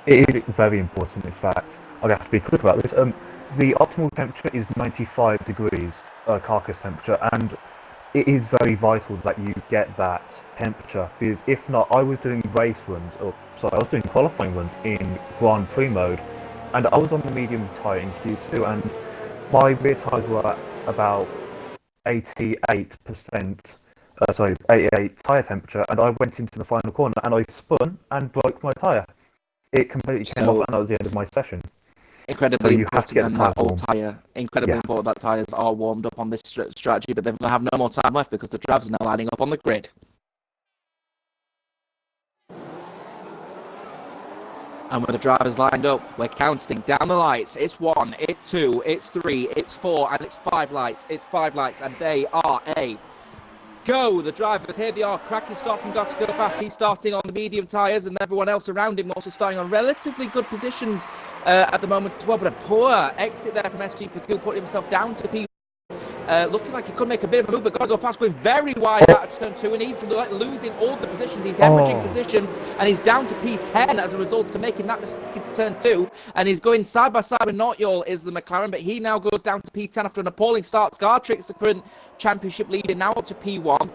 S1: It is very important, in fact. I have to be quick about this. The optimal temperature is 95 degrees carcass temperature, and it is very vital that you get that temperature, because if not, I was doing I was doing qualifying runs in Grand Prix mode, and I was on the medium tyre in Q2, and my rear tyres were at about 88 tyre temperature, and I went into the final corner and I spun and broke my tyre. It completely came off, and that was the end of my session.
S2: Incredibly
S1: so you have to get
S2: important important that tyres are warmed up on this strategy, but they're going to have no more time left because the drivers are now lining up on the grid. And with the drivers lined up, we're counting down the lights. It's 1, it's 2, it's 3, it's 4, and it's 5 lights. It's 5 lights, and they are a go. The drivers, here they are, cracking start from Got to Go Fast. He's starting on the medium tyres, and everyone else around him also starting on relatively good positions at the moment as well. But a poor exit there from SG Pagoo, putting himself down to P. Looking like he could make a bit of a move, but Got to Go Fast going very wide out of turn 2, and he's losing all the positions. He's hemorrhaging positions, and he's down to P10 as a result of making that mistake to turn 2. And he's going side by side with Notyol is the McLaren, but he now goes down to P10 after an appalling start. Scartrix, the current championship leader, now up to P1.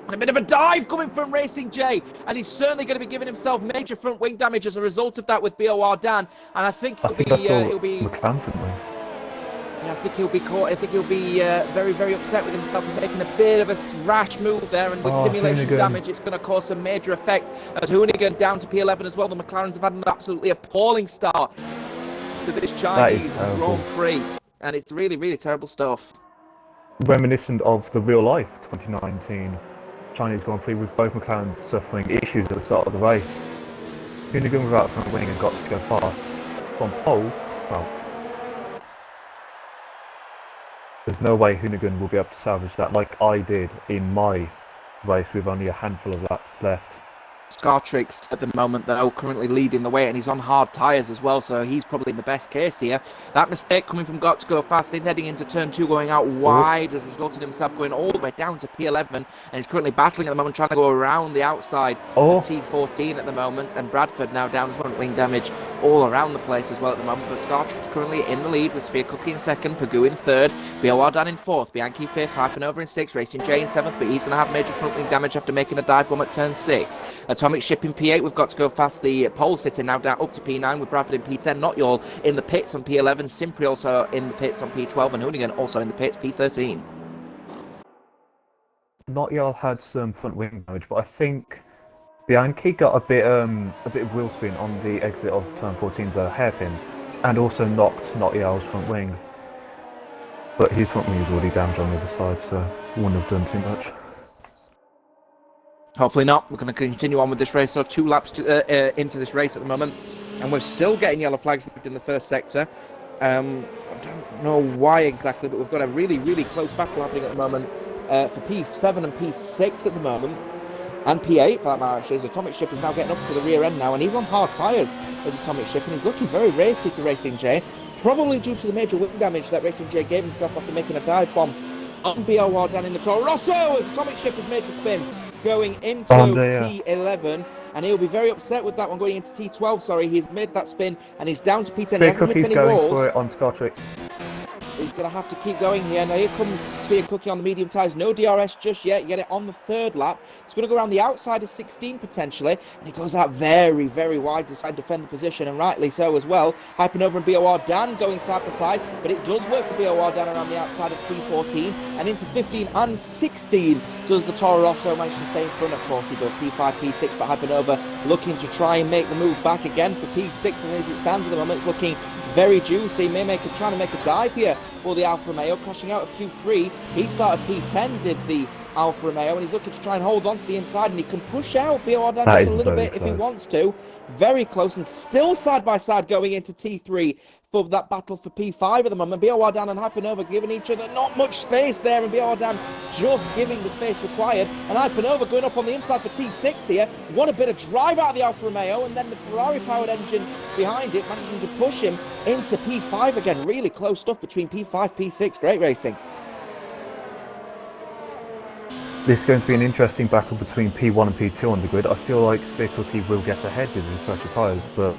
S2: And a bit of a dive coming from Racing J, and he's certainly going to be giving himself major front wing damage as a result of that with BOR Dan. And I think he'll be
S1: McLaren front wing.
S2: I think he'll be caught. I think he'll be very, very upset with himself for making a bit of a rash move there. And with simulation damage, it's going to cause some major effect. As Hoonigan down to P11 as well. The McLarens have had an absolutely appalling start to this Chinese Grand Prix. And it's really, really terrible stuff.
S1: Reminiscent of the real life 2019 Chinese Grand Prix, with both McLaren suffering issues at the start of the race. Hoonigan without front wing and Got to Go Fast from pole to 12th. There's no way Hoonigan will be able to salvage that like I did in my race with only a handful of laps left.
S2: Scartrix at the moment, though, currently leading the way, and he's on hard tyres as well, so he's probably in the best case here. That mistake coming from Got to Go Fast, heading into turn 2, going out wide, has resulted in himself going all the way down to P11, and he's currently battling at the moment, trying to go around the outside of T14 at the moment, and Bradford now down as well, wing damage all around the place as well at the moment. But Scartrix currently in the lead with Sphere Cookie in second, Pagoo in third, BOR Dan in fourth, Bianchi fifth, Hypernova in sixth, Racing J in seventh, but he's going to have major front wing damage after making a dive bomb at turn 6. Atomic Ship in P8, we've Got to Go Fast, the pole sitter now down up to P9 with Bradford in P10, Notyol in the pits on P11, Simpri also in the pits on P12, and Hoonigan also in the pits, P13.
S1: Notyol had some front wing damage, but I think Bianchi got a bit of wheel spin on the exit of turn 14, the hairpin, and also knocked Notyol's front wing. But his front wing is already damaged on the other side, so wouldn't have done too much.
S2: Hopefully not. We're going to continue on with this race. So 2 laps into this race at the moment, and we're still getting yellow flags moved in the first sector. I don't know why exactly, but we've got a really, really close battle happening at the moment for P7 and P6 at the moment, and P8 for that matter. Actually, as Atomic Ship is now getting up to the rear end now, and he's on hard tyres as Atomic Ship, and he's looking very racy to Racing J, probably due to the major wing damage that Racing J gave himself after making a dive bomb on BOR down in the Toro Rosso, as Atomic Ship has made the spin going into T11, and he'll be very upset with that one going into T12. Sorry, he's made that spin and he's down to P10. He hasn't hit any walls. For it on Scartrix. He's going to have to keep going here. Now here comes Sphere Cookie on the medium tyres. No DRS just yet. You get it on the third lap. He's going to go around the outside of 16 potentially. And he goes out very, very wide to try and defend the position, and rightly so as well. Hypernova and BOR Dan going side by side. But it does work for BOR Dan around the outside of T14. And into 15 and 16 does the Toro Rosso manage to stay in front. Of course he does. P5, P6, but Hypernova looking to try and make the move back again for P6. And as it stands at the moment, it's looking very juicy. Trying to make a dive here for the Alfa Romeo, crashing out of Q3. He started P10, did the Alfa Romeo, and he's looking to try and hold on to the inside, and he can push out BOR down just a little bit if he wants to. Very close, and still side by side going into T3 for that battle for P5 at the moment. BOR Dan and Hypernova giving each other not much space there, and BOR Dan just giving the space required, and Hypernova going up on the inside for T6 here. What a bit of drive out of the Alfa Romeo, and then the Ferrari powered engine behind it managing to push him into P5 again. Really close stuff between P5, P6. Great racing.
S1: This is going to be an interesting battle between P1 and P2 on the grid. I feel like Sphere Cookie will get ahead with his fresher tyres, but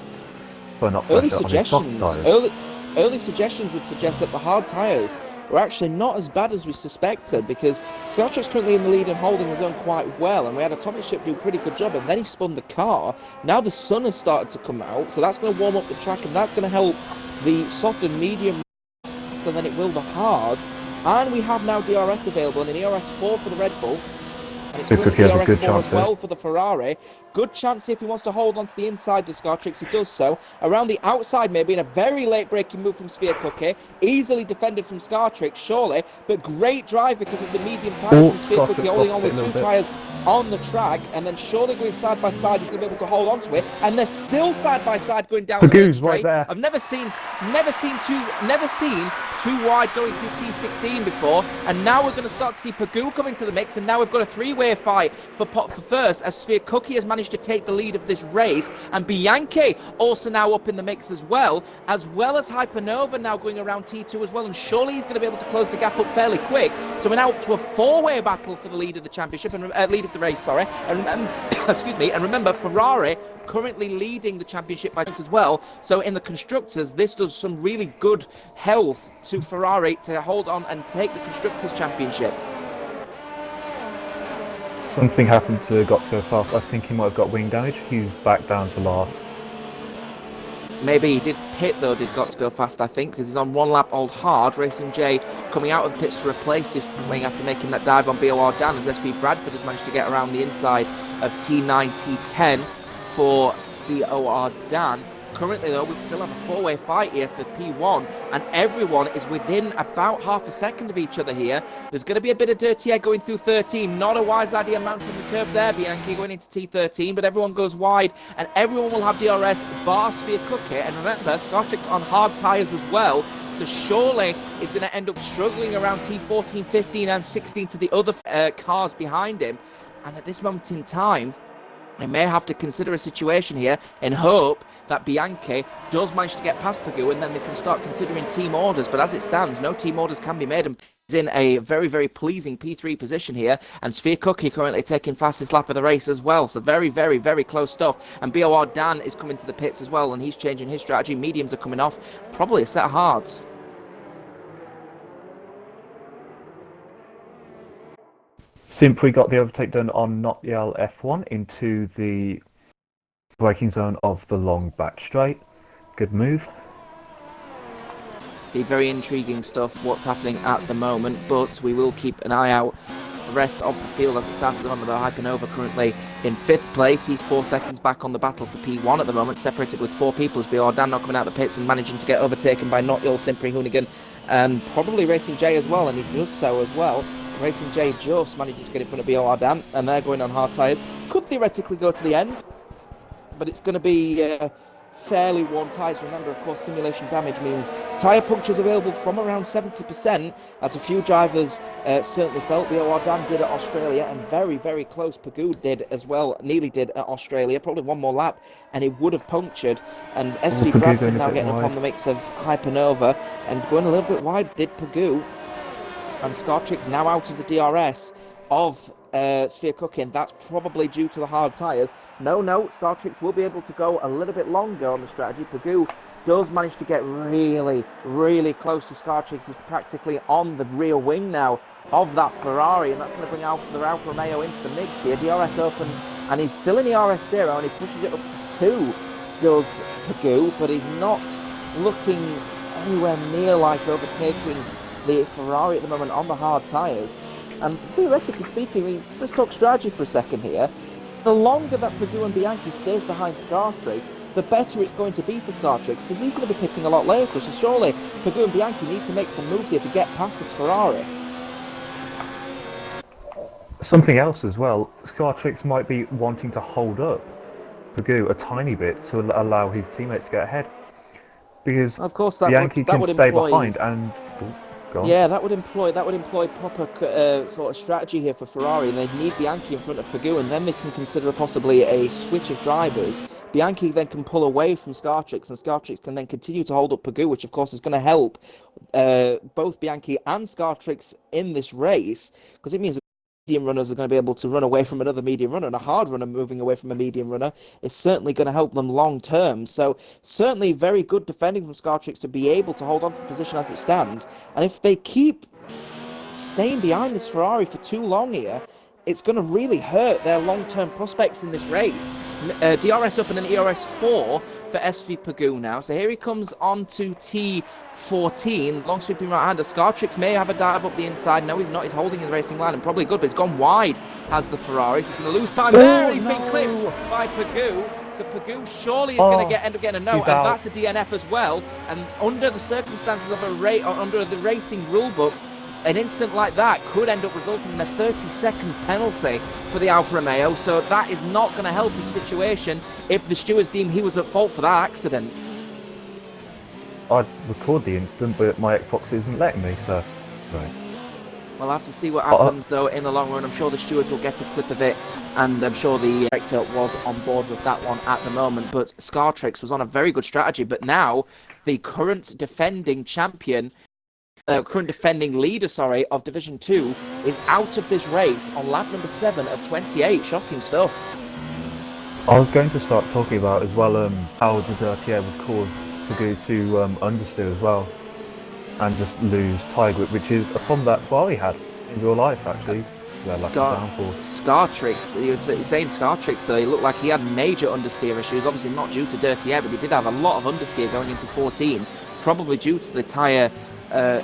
S1: not
S2: early
S1: fresher, on his soft tyres.
S2: Early suggestions would suggest that the hard tyres were actually not as bad as we suspected, because Scartrix currently in the lead and holding his own quite well, and we had Atomic Ship do a pretty good job, and then he spun the car. Now the sun has started to come out, so that's going to warm up the track, and that's going to help the soft and medium faster than it will the hards. And we have now DRS available, and an ERS 4 for the Red Bull. And it's
S1: Cookie has a good chance
S2: as well for the Ferrari. Good chance if he wants to hold on to the inside to Scartrix, he does so. Around the outside maybe, in a very late braking move from Sphere Cookie. Easily defended from Scartrix, surely. But great drive because of the medium tyres from Sphere Cookie, holding on with 2 tyres on the track, and then surely going side by side, he's going to be able to hold on to it, and they're still side by side going down the main
S1: Pagoo's
S2: straight.
S1: right there.
S2: I've never seen two wide going through T16 before, and now we're going to start to see Pagoo come into the mix, and now we've got a three-way fight for first, as Sphere Cookie has managed to take the lead of this race, and Bianchi also now up in the mix as well as Hypernova now going around T2 as well, and surely he's going to be able to close the gap up fairly quick. So we're now up to a four-way battle for the lead of the championship, and lead of the race, sorry. And excuse me. And remember, Ferrari currently leading the championship by points as well. So in the constructors, this does some really good health to Ferrari to hold on and take the constructors championship.
S1: Something happened to Got to Go Fast. I think he might have got wing damage. He's back down to last.
S2: Maybe he did pit though, did Got to Go Fast, I think, because he's on one lap old hard. Racing J coming out of the pits to replace his wing after making that dive on BOR Dan, as SV Bradford has managed to get around the inside of T9, T10 for BOR Dan. Currently though, we still have a four-way fight here for P1, and everyone is within about half a second of each other here. There's going to be a bit of dirty air going through 13. Not a wise idea mounting the curb there, Bianchi going into T13, but everyone goes wide, and everyone will have DRS, bar Sphere Cookie, and remember, Scartrix on hard tyres as well, so surely is going to end up struggling around T14, 15 and 16 to the other cars behind him, and at this moment in time, they may have to consider a situation here and hope that Bianchi does manage to get past Pagoo, and then they can start considering team orders. But as it stands, no team orders can be made, and he's in a very, very pleasing P3 position here. And Sphere Cookie currently taking fastest lap of the race as well. So very, very, very close stuff. And BOR Dan is coming to the pits as well, and he's changing his strategy. Mediums are coming off. Probably a set of hards.
S1: Simpri got the overtake done on Not Yell F1 into the braking zone of the long back straight. Good move.
S2: Be very intriguing stuff, what's happening at the moment, but we will keep an eye out the rest of the field as it started on. The Hypernova currently in 5th place. He's 4 seconds back on the battle for P1 at the moment, separated with 4 people as BR Dan not coming out of the pits and managing to get overtaken by Not Yell, Simpri, Hoonigan, and probably Racing J as well, and he does so as well. Racing J just managing to get in front of BOR Dan, and they're going on hard tyres. Could theoretically go to the end, but it's going to be fairly worn tyres. Remember, of course, simulation damage means tyre punctures available from around 70%, as a few drivers certainly felt. BOR Dan did at Australia, and very, very close. Pagoo did as well, nearly did at Australia. Probably one more lap, and it would have punctured. And SV Bradford now getting up on the mix of Hypernova, and going a little bit wide did Pagoo. And Scartrix now out of the DRS of Sphere Cookie, and that's probably due to the hard tyres. No, Scartrix will be able to go a little bit longer on the strategy. Pagoo does manage to get really, really close to Scartrix. He's practically on the rear wing now of that Ferrari, and that's going to bring Alfa Romeo into the mix here. DRS open, and he's still in the RS0, and he pushes it up to 2, does Pagoo, but he's not looking anywhere near like overtaking the Ferrari at the moment on the hard tyres. And theoretically speaking, I mean, let's talk strategy for a second here. The longer that Pagoo and Bianchi stays behind Scartrix, the better it's going to be for Scartrix, because he's going to be pitting a lot later. So surely Pagoo and Bianchi need to make some moves here to get past this Ferrari.
S1: Something else as well, Scartrix might be wanting to hold up Pagoo a tiny bit to allow his teammates to get ahead, because
S2: of course
S1: Bianchi can stay behind and.
S2: Yeah, that would employ proper sort of strategy here for Ferrari, and they need Bianchi in front of Pagoo, and then they can consider possibly a switch of drivers. Bianchi then can pull away from Scartrix, and Scartrix can then continue to hold up Pagoo, which of course is going to help both Bianchi and Scartrix in this race, because it means medium runners are going to be able to run away from another medium runner, and a hard runner moving away from a medium runner is certainly going to help them long term. So certainly very good defending from Scartrix to be able to hold on to the position as it stands, and if they keep staying behind this Ferrari for too long here, it's going to really hurt their long-term prospects in this race. DRS up and an ERS4 for SV Pagoo now. So here he comes on to T14. Long sweeping right-hander. Scartrix may have a dive up the inside. No, he's not. He's holding his racing line, and probably good, but he's gone wide, has the Ferrari. So he's going to lose time there. He's been clipped by Pagoo. So Pagoo surely is going to end up getting a no, and
S1: out.
S2: That's a DNF as well. And under the circumstances of under the racing rulebook, an incident like that could end up resulting in a 30-second penalty for the Alfa Romeo, so that is not going to help his situation if the stewards deem he was at fault for that accident.
S1: I'd record the incident, but my Xbox isn't letting me, so... Right.
S2: We'll have to see what happens, though, in the long run. I'm sure the stewards will get a clip of it, and I'm sure the director was on board with that one at the moment. But Scartrix was on a very good strategy, but now the current defending champion, current defending leader, of Division 2, is out of this race on lap number 7 of 28. Shocking stuff.
S1: I was going to start talking about as well how the dirty air would cause Pagoo to understeer as well, and just lose tyre grip, which is a problem that Ferrari had in real life, actually.
S2: Scartrix, he was saying Scartrix, so he looked like he had major understeer issues, obviously not due to dirty air, but he did have a lot of understeer going into 14, probably due to the tyre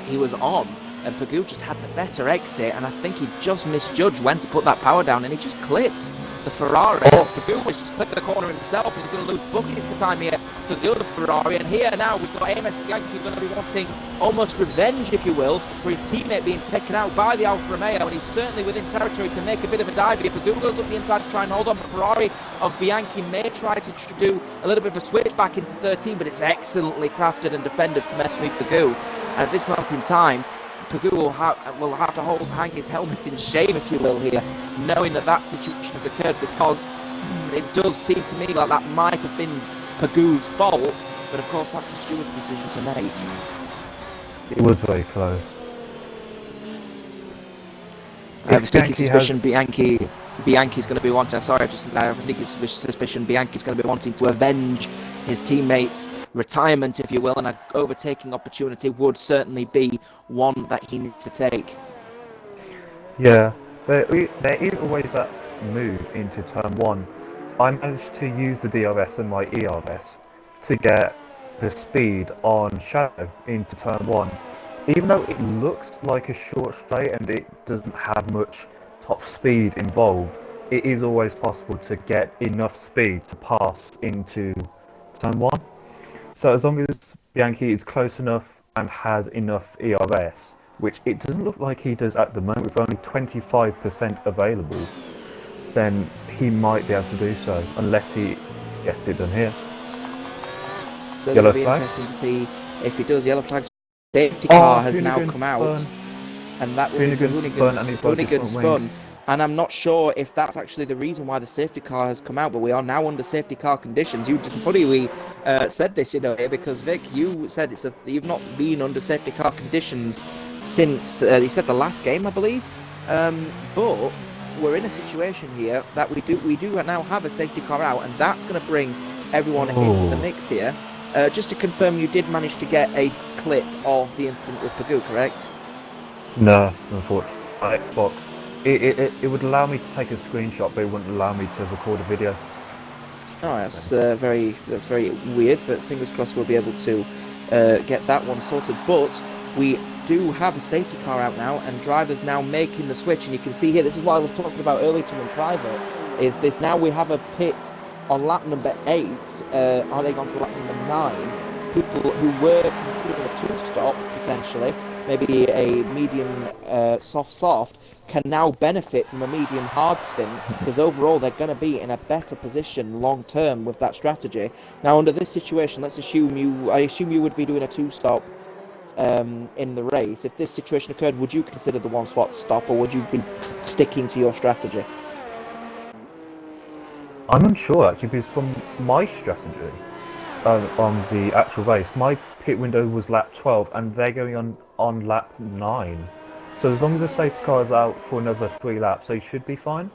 S2: he was on, and Pagoo just had the better exit, and I think he just misjudged when to put that power down, and he just clipped the Ferrari. Pagoo was just clipping the corner himself, and he's going to lose buckets of time here to the other Ferrari, and here now we've got AMS Bianchi going to be wanting almost revenge, if you will, for his teammate being taken out by the Alfa Romeo, and he's certainly within territory to make a bit of a dive here. Pagoo goes up the inside to try and hold on, but Ferrari of Bianchi may try to do a little bit of a switch back into 13, but it's excellently crafted and defended from SV Pagoo. At this moment in time, Pagoo will have to hang his helmet in shame, if you will, here, knowing that situation has occurred, because it does seem to me like that might have been Pagoo's fault, but of course that's the steward's decision to make.
S1: It was very close.
S2: I have a sneaky suspicion Bianchi's going to be wanting. Sorry, I have a sneaky suspicion Bianchi's going to be wanting to avenge his teammates' retirement, if you will, and an overtaking opportunity would certainly be one that he needs to take.
S1: Yeah, there is always that move into turn 1. I managed to use the DRS and my ERS to get the speed on Shadow into turn 1. Even though it looks like a short straight and it doesn't have much top speed involved, it is always possible to get enough speed to pass into turn 1. So as long as Bianchi is close enough and has enough ERS, which it doesn't look like he does at the moment, with only 25% available, then he might be able to do so, unless he gets it done here.
S2: So it'll be interesting to see if he does. Yellow flags. Safety car has now come out, and that will be Hoonigan spun. And I'm not sure if that's actually the reason why the safety car has come out, but we are now under safety car conditions. You just funny we said this, because Vic, you said you've not been under safety car conditions since you said the last game, I believe. But we're in a situation here that we do now have a safety car out, and that's going to bring everyone into the mix here. Just to confirm, you did manage to get a clip of the incident with Pagoo, correct?
S1: No, unfortunately. My Xbox. It would allow me to take a screenshot, but it wouldn't allow me to record a video. Oh, that's very weird. But fingers crossed we'll be able to get that one sorted. But we do have a safety car out now, and drivers now making the switch. And you can see here, this is what I was talking about earlier to in private. Is this now we have a pit on lap number 8? Are they gone to lap number 9? People who were considering a 2-stop potentially, maybe a medium soft, can now benefit from a medium hard stint, because overall they're going to be in a better position long term with that strategy. Now under this situation, I assume you would be doing a 2-stop in the race. If this situation occurred, would you consider the 1-slot stop, or would you be sticking to your strategy? I'm unsure actually, because from my strategy on the actual race, my pit window was lap 12 and they're going on lap 9. So as long as the safety car is out for another 3 laps, they should be fine.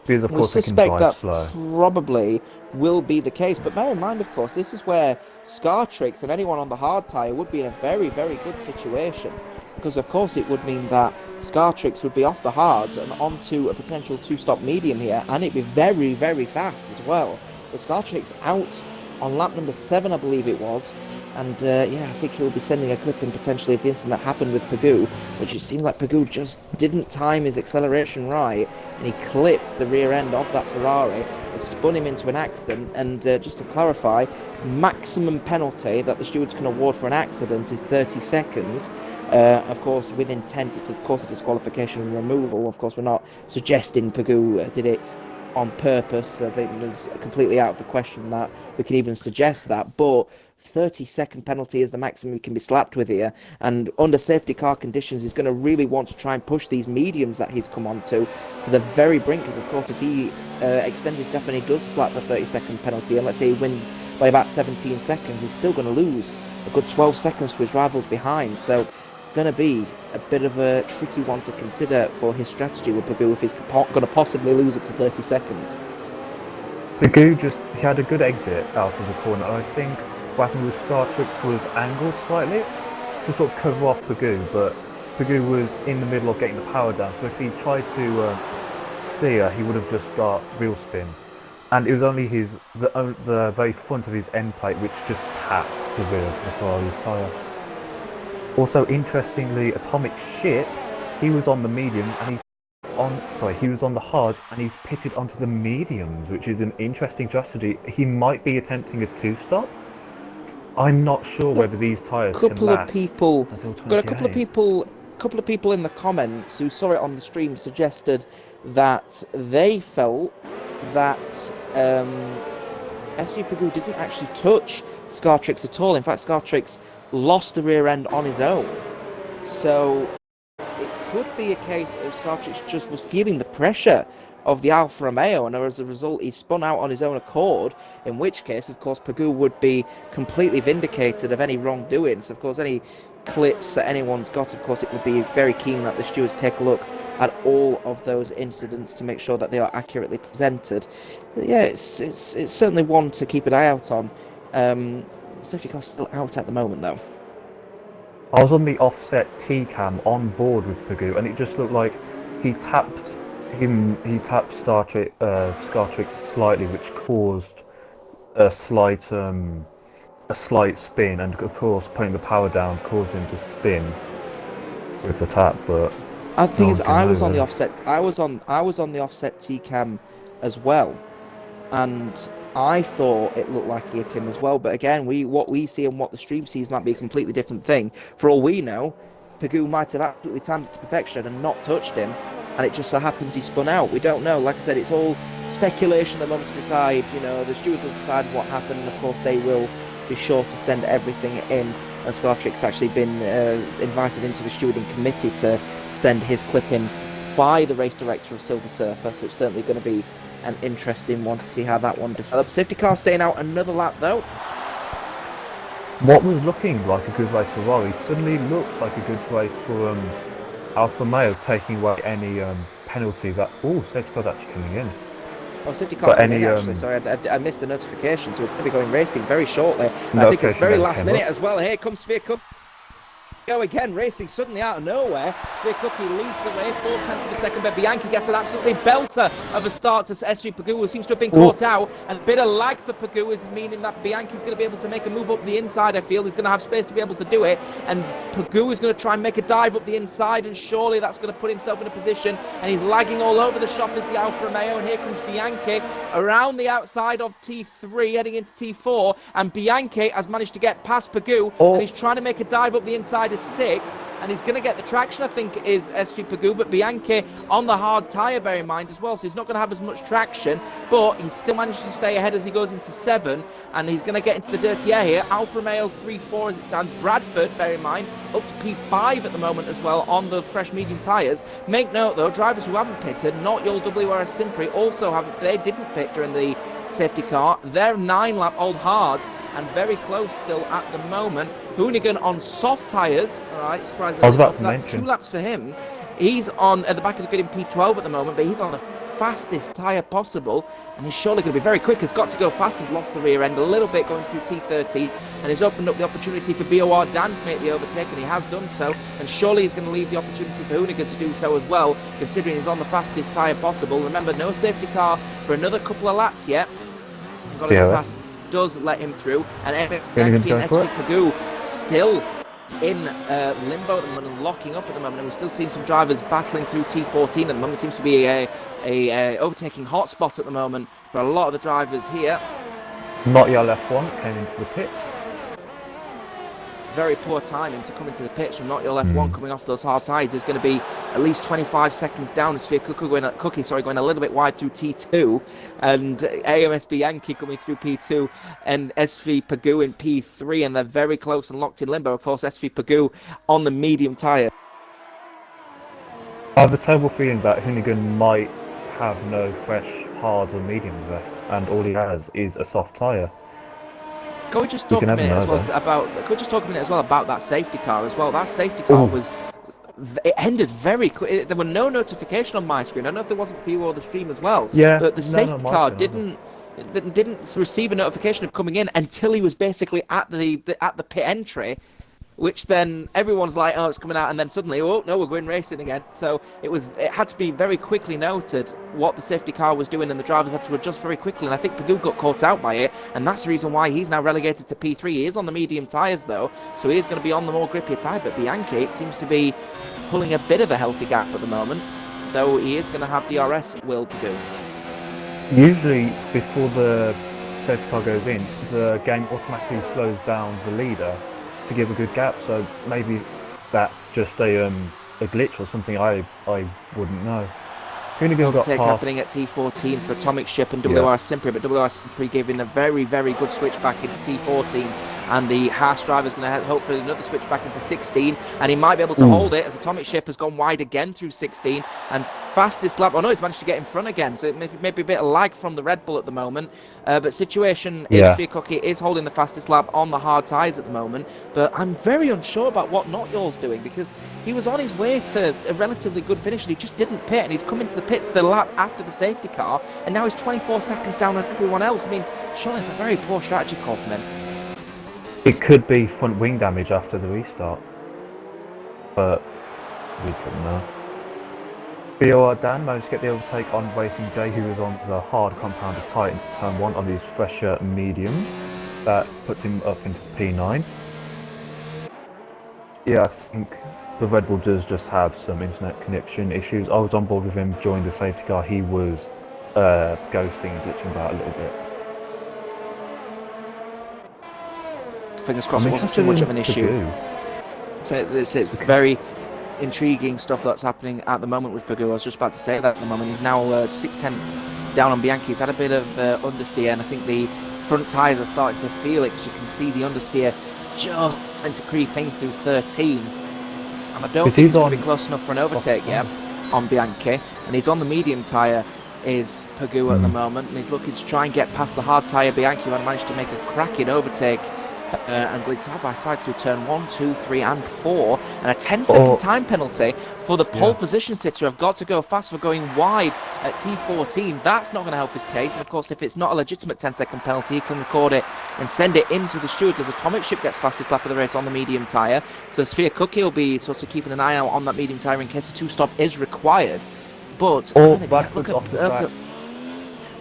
S1: Because of course they can drive slow. Probably
S2: will be the case, but bear in mind, of course, this is where Scartrix and anyone on the hard tyre would be in a very, very good situation. Because of course it would mean that Scartrix would be off the hards and onto a potential 2-stop medium here, and it'd be very, very fast as well. But Scartrix out on lap number 7, I believe it was, and I think he'll be sending a clip in potentially of the incident that happened with Pagoo, which it seemed like Pagoo just didn't time his acceleration right, and he clipped the rear end of that Ferrari. It spun him into an accident, and just to clarify, maximum penalty that the stewards can award for an accident is 30 seconds. Of course, with intent, it's of course a disqualification and removal. Of course, we're not suggesting Pagoo did it on purpose. I think there's completely out of the question that we can even suggest that. But 30-second penalty is the maximum he can be slapped with here. And under safety car conditions, he's going to really want to try and push these mediums that he's come on to the very brink. Because, of course, if he extends his step and he does slap the 30-second penalty, and let's say he wins by about 17 seconds, he's still going to lose a good 12 seconds to his rivals behind. So going to be a bit of a tricky one to consider for his strategy with Pagoo if he's going to possibly lose up to 30 seconds.
S1: Pagoo he had a good exit out of the corner, and I think what happened with Scartrix was angled slightly to sort of cover off Pagoo, but Pagoo was in the middle of getting the power down, so if he tried to steer, he would have just got wheel spin. And it was only the very front of his end plate which just tapped the rear of the Ferrari's tyre. Also, interestingly, Atomic Ship, he was on the mediums and he was on the hards and he's pitted onto the mediums, which is an interesting strategy. He might be attempting a two-stop. I'm not sure whether these tyres can last until 28.
S2: Got a couple of people in the comments who saw it on the stream suggested that they felt that SV Pagoo didn't actually touch Scartrix at all. In fact, Scartrix lost the rear end on his own. So it could be a case of Scartrix just was feeling the pressure of the Alfa Romeo, and as a result he spun out on his own accord, in which case of course Pagoo would be completely vindicated of any wrongdoing. So of course any clips that anyone's got, of course it would be very keen that the stewards take a look at all of those incidents to make sure that they are accurately presented. But yeah, it's certainly one to keep an eye out on. Safety car's still out at the moment though.
S1: I was on the offset T-cam on board with Pagoo, and it just looked like he tapped Scartrix slightly, which caused a slight spin, and of course putting the power down caused him to spin with the tap. But
S2: the thing is, I was on the offset T-cam as well, and I thought it looked like he hit him as well. But again, what we see and what the stream sees might be a completely different thing. For all we know, Pagoo might have absolutely timed it to perfection and not touched him, and it just so happens he spun out. We don't know. Like I said, it's all speculation at the moment to decide. You know, the stewards will decide what happened, and of course they will be sure to send everything in. And Scartrix actually been invited into the stewarding committee to send his clip in by the race director of Silver Surfer, so it's certainly going to be an interesting one to see how that one develops. Safety car staying out another lap though.
S1: What was looking like a good race for Ferrari suddenly looks like a good race for Alfa Romeo, taking away any penalty that... Oh, safety car's actually coming in.
S2: Oh, safety car coming in actually. Sorry, I missed the notification, so we're going to be going racing very shortly. I think it's very last minute as well. Here comes Sphere Cup. Go again, racing suddenly out of nowhere. Svirkupi leads the way, 4/10 of a second, but Bianchi gets an absolutely belter of a start to SV Pagoo, who seems to have been caught out, and a bit of lag for Pagoo is meaning that Bianchi's going to be able to make a move up the inside. I feel he's going to have space to be able to do it, and Pagoo is going to try and make a dive up the inside, and surely that's going to put himself in a position, and he's lagging all over the shop as the Alfa Romeo, and here comes Bianchi around the outside of T3 heading into T4, and Bianchi has managed to get past Pagoo, and he's trying to make a dive up the inside of 6, and he's going to get the traction, I think, is SV Pagoo, but Bianchi on the hard tyre, bear in mind as well, so he's not going to have as much traction, but he's still managed to stay ahead as he goes into 7, and he's going to get into the dirty air here. Alfa Romeo 3-4 as it stands. Bradford, bear in mind, up to P5 at the moment as well on those fresh medium tyres. Make note though, drivers who haven't pitted, not Yul WRS Simpri, also haven't, they didn't pit during the safety car. They're 9-lap old hards and very close still at the moment. Hoonigan on soft tyres, alright, surprisingly
S1: I was about
S2: enough,
S1: to
S2: that's
S1: mention
S2: 2 laps for him. He's on at the back of the grid in P12 at the moment, but he's on the fastest tyre possible, and he's surely going to be very quick. Has got to go fast, has lost the rear end a little bit going through T13, and he's opened up the opportunity for BOR Dan to make the overtake, and he has done so, and surely he's going to leave the opportunity for Hoonigan to do so as well, considering he's on the fastest tyre possible. Remember, no safety car for another couple of laps yet. Got to go fast, does let him through, and Bianchi and SV Pagoo still in limbo at the moment and locking up at the moment, and we're still seeing some drivers battling through T14 at the moment. It seems to be a overtaking hotspot at the moment for a lot of the drivers here.
S1: Not your left one came into the pits.
S2: very poor timing to come into the pits from Not Your F1 coming off those hard tyres. There's going to be at least 25 seconds down as Sphere Cookie going a little bit wide through T2, and AMSB Yankee coming through P2, and SV Pagoo in P3, and they're very close and locked in limbo. Of course, SV Pagoo on the medium tyre.
S1: I have a terrible feeling that Hoonigan might have no fresh hards or mediums left, and all he has is a soft tyre.
S2: Can we just talk a minute as well about that safety car as well? That safety car it ended very quick. There were no notification on my screen. I don't know if there wasn't for you or the stream as well.
S1: Yeah,
S2: but the safety car didn't receive a notification of coming in until he was basically at the pit entry, which then everyone's like, oh, it's coming out, and then suddenly, oh no, we're going racing again. So it had to be very quickly noted what the safety car was doing, and the drivers had to adjust very quickly, and I think Pagoo got caught out by it, and that's the reason why he's now relegated to P3. He is on the medium tyres though, so he is going to be on the more grippier tyre, but Bianchi seems to be pulling a bit of a healthy gap at the moment, though he is going to have DRS, Will Pagoo.
S1: Usually before the safety car goes in, the game automatically slows down the leader to give a good gap, so maybe that's just a glitch or something. I wouldn't know. Hoonigan got past
S2: happening at T14 for Atomic Ship and WR Simpri, but WR Simpri giving a very, very good switch back into T14, and the Haas driver is going to have hopefully another switch back into 16, and he might be able to hold it as Atomic Ship has gone wide again through 16, and fastest lap, he's managed to get in front again, so it may be a bit of lag from the Red Bull at the moment, but situation is Sphere Cookie is holding the fastest lap on the hard tyres at the moment, but I'm very unsure about what Not Yours doing, because he was on his way to a relatively good finish and he just didn't pit, and he's come into the pits the lap after the safety car, and now he's 24 seconds down on everyone else. I mean, surely it's a very poor strategy call from him.
S1: It could be front wing damage after the restart, but we couldn't know. BOR Dan managed to get the overtake on Racing J, who was on the hard compounded tyre into turn 1 on these fresher mediums. That puts him up into P9. Yeah, I think the Red Bull does just have some internet connection issues. I was on board with him during the safety car. He was ghosting and glitching about a little bit.
S2: Fingers crossed it wasn't too much of an issue. It's very intriguing stuff that's happening at the moment with Pagoo. I was just about to say that at the moment. He's now 6/10 down on Bianchi. He's had a bit of understeer, and I think the front tyres are starting to feel it, because you can see the understeer just starting to creep in through 13. And I don't think he's going to be close enough for an overtake yet on Bianchi. And he's on the medium tyre, is Pagoo at the moment, and he's looking to try and get past the hard tyre Bianchi, who had managed to make a cracking overtake and going side by side through turn 1, 2, 3 and 4, and a 10-second time penalty for the pole position sitter. I've got to go fast for going wide at T14. That's not going to help his case, and of course if it's not a legitimate 10-second penalty, he can record it and send it into the stewards as Atomic Ship gets fastest lap of the race on the medium tyre. So Sphere Cookie will be sort of keeping an eye out on that medium tyre in case a two-stop is required. But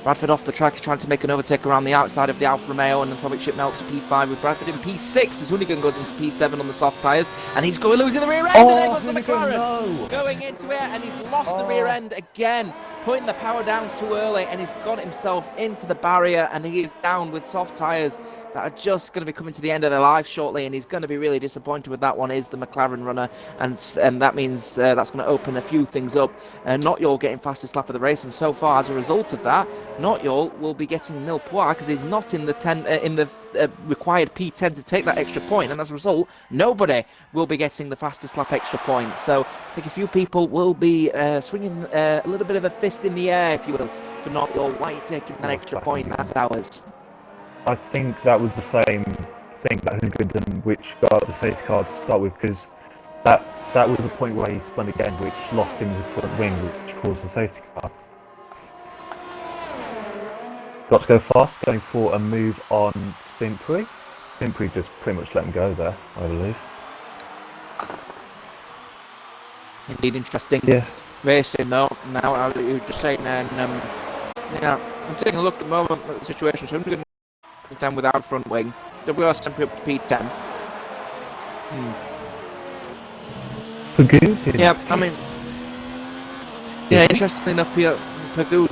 S2: Bradford off the track is trying to make an overtake around the outside of the Alfa Romeo, and Atomic Ship now up to P5 with Bradford in P6 as Hoonigan goes into P7 on the soft tyres, and he's losing the rear end, and there goes the McLaren going into it, and he's lost the rear end again, putting the power down too early, and he's got himself into the barrier, and he is down with soft tyres that are just going to be coming to the end of their life shortly, and he's going to be really disappointed with that one. Is the McLaren runner, and that means that's going to open a few things up. Not Yol getting fastest lap of the race, and so far as a result of that, Not Yol will be getting nil points because he's not in the required P10 to take that extra point, and as a result, nobody will be getting the fastest lap extra point. So I think a few people will be swinging a little bit of a fist in the air, if you will, for Not Yol. Why are you taking that extra point? That's ours.
S1: I think that was the same thing that Hoonigan done, which got the safety car to start with, because that was the point where he spun again, which lost him the front wing, which caused the safety car. Got to go fast, going for a move on Simpri. Simpri just pretty much let him go there, I believe.
S2: Indeed, interesting racing though. Now, you were just saying, and I'm taking a look at the moment at the situation. So Hoonigan down without front wing. WR Simpri up to P10.
S1: Pagoo did.
S2: Yeah, I mean, interestingly enough, Pagoo's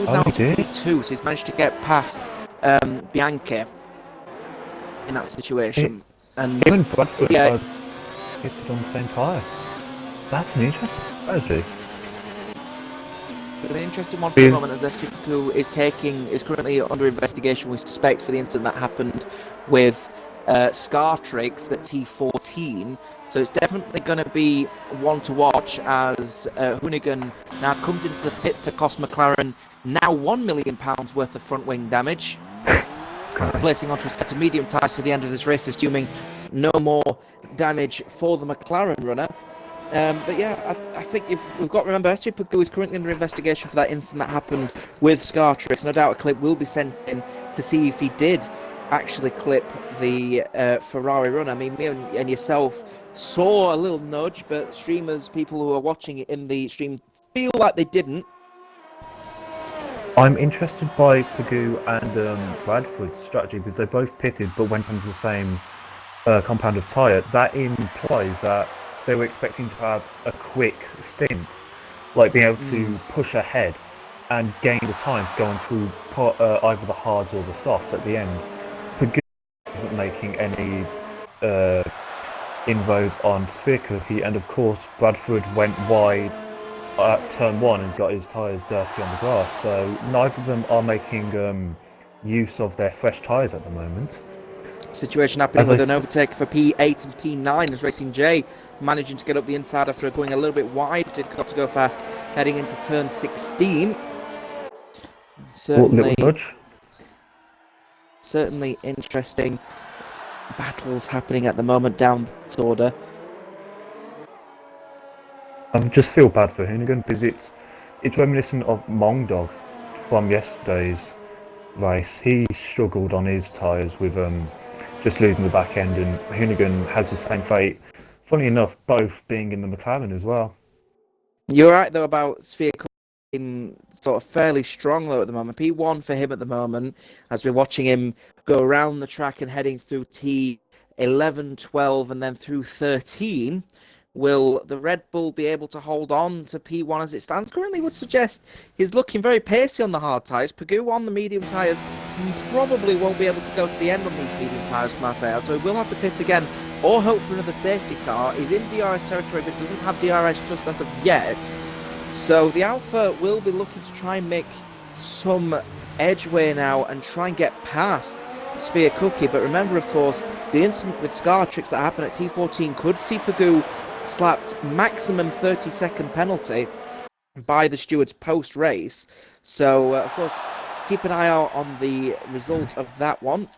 S2: now P2, so he's managed to get past Bianchi in that situation. And
S1: Him and Bradford
S2: yeah,
S1: are pitted on the same tyre. That's an interesting strategy.
S2: an interesting one for the moment, as SC Pagoo is currently under investigation, we suspect, for the incident that happened with Scartrix at T14. So it's definitely going to be one to watch as Hoonigan now comes into the pits to cost McLaren now £1 million worth of front wing damage. Placing onto a set of medium tyres to the end of this race, assuming no more damage for the McLaren runner. But yeah, I think we've got to remember, SC Pagoo is currently under investigation for that incident that happened with Scartrix. No doubt a clip will be sent in to see if he did actually clip the Ferrari runner. I mean, me and yourself saw a little nudge, but streamers, people who are watching it in the stream, feel like they didn't.
S1: I'm interested by Pagoo and Bradford's strategy because they both pitted but went onto the same compound of tyre. That implies that they were expecting to have a quick stint, like being able to push ahead and gain the time to go on through either the hards or the softs at the end. Pagoo isn't making any inroads on Sphere Cookie, and of course Bradford went wide at turn 1 and got his tyres dirty on the grass, so neither of them are making use of their fresh tyres at the moment.
S2: Situation happening with an overtake for P8 and P9 as Racing J managing to get up the inside after going a little bit wide. Did got to go fast heading into turn 16. Certainly interesting battles happening at the moment down this order.
S1: I just feel bad for Hoonigan because it's reminiscent of Mongdog from yesterday's race. He struggled on his tyres with just losing the back end, and Hoonigan has the same fate. Funny enough, both being in the McLaren as well.
S2: You're right though about Sphere being sort of fairly strong though at the moment. P1 for him at the moment, as we're watching him go around the track and heading through T11, 12, and then through 13. Will the Red Bull be able to hold on to P1 as it stands? Currently would suggest he's looking very pacey on the hard tyres. Pagoo on the medium tyres probably won't be able to go to the end on these medium tyres from our tyre, so he will have to pit again or hope for another safety car. He's in DRS territory but doesn't have DRS just as of yet. So the Alpha will be looking to try and make some edgeway now and try and get past Sphere Cookie. But remember, of course, the incident with Scartrix that happened at T14 could see Pagoo slapped maximum 30-second penalty by the stewards post-race. So, of course, keep an eye out on the result of that one.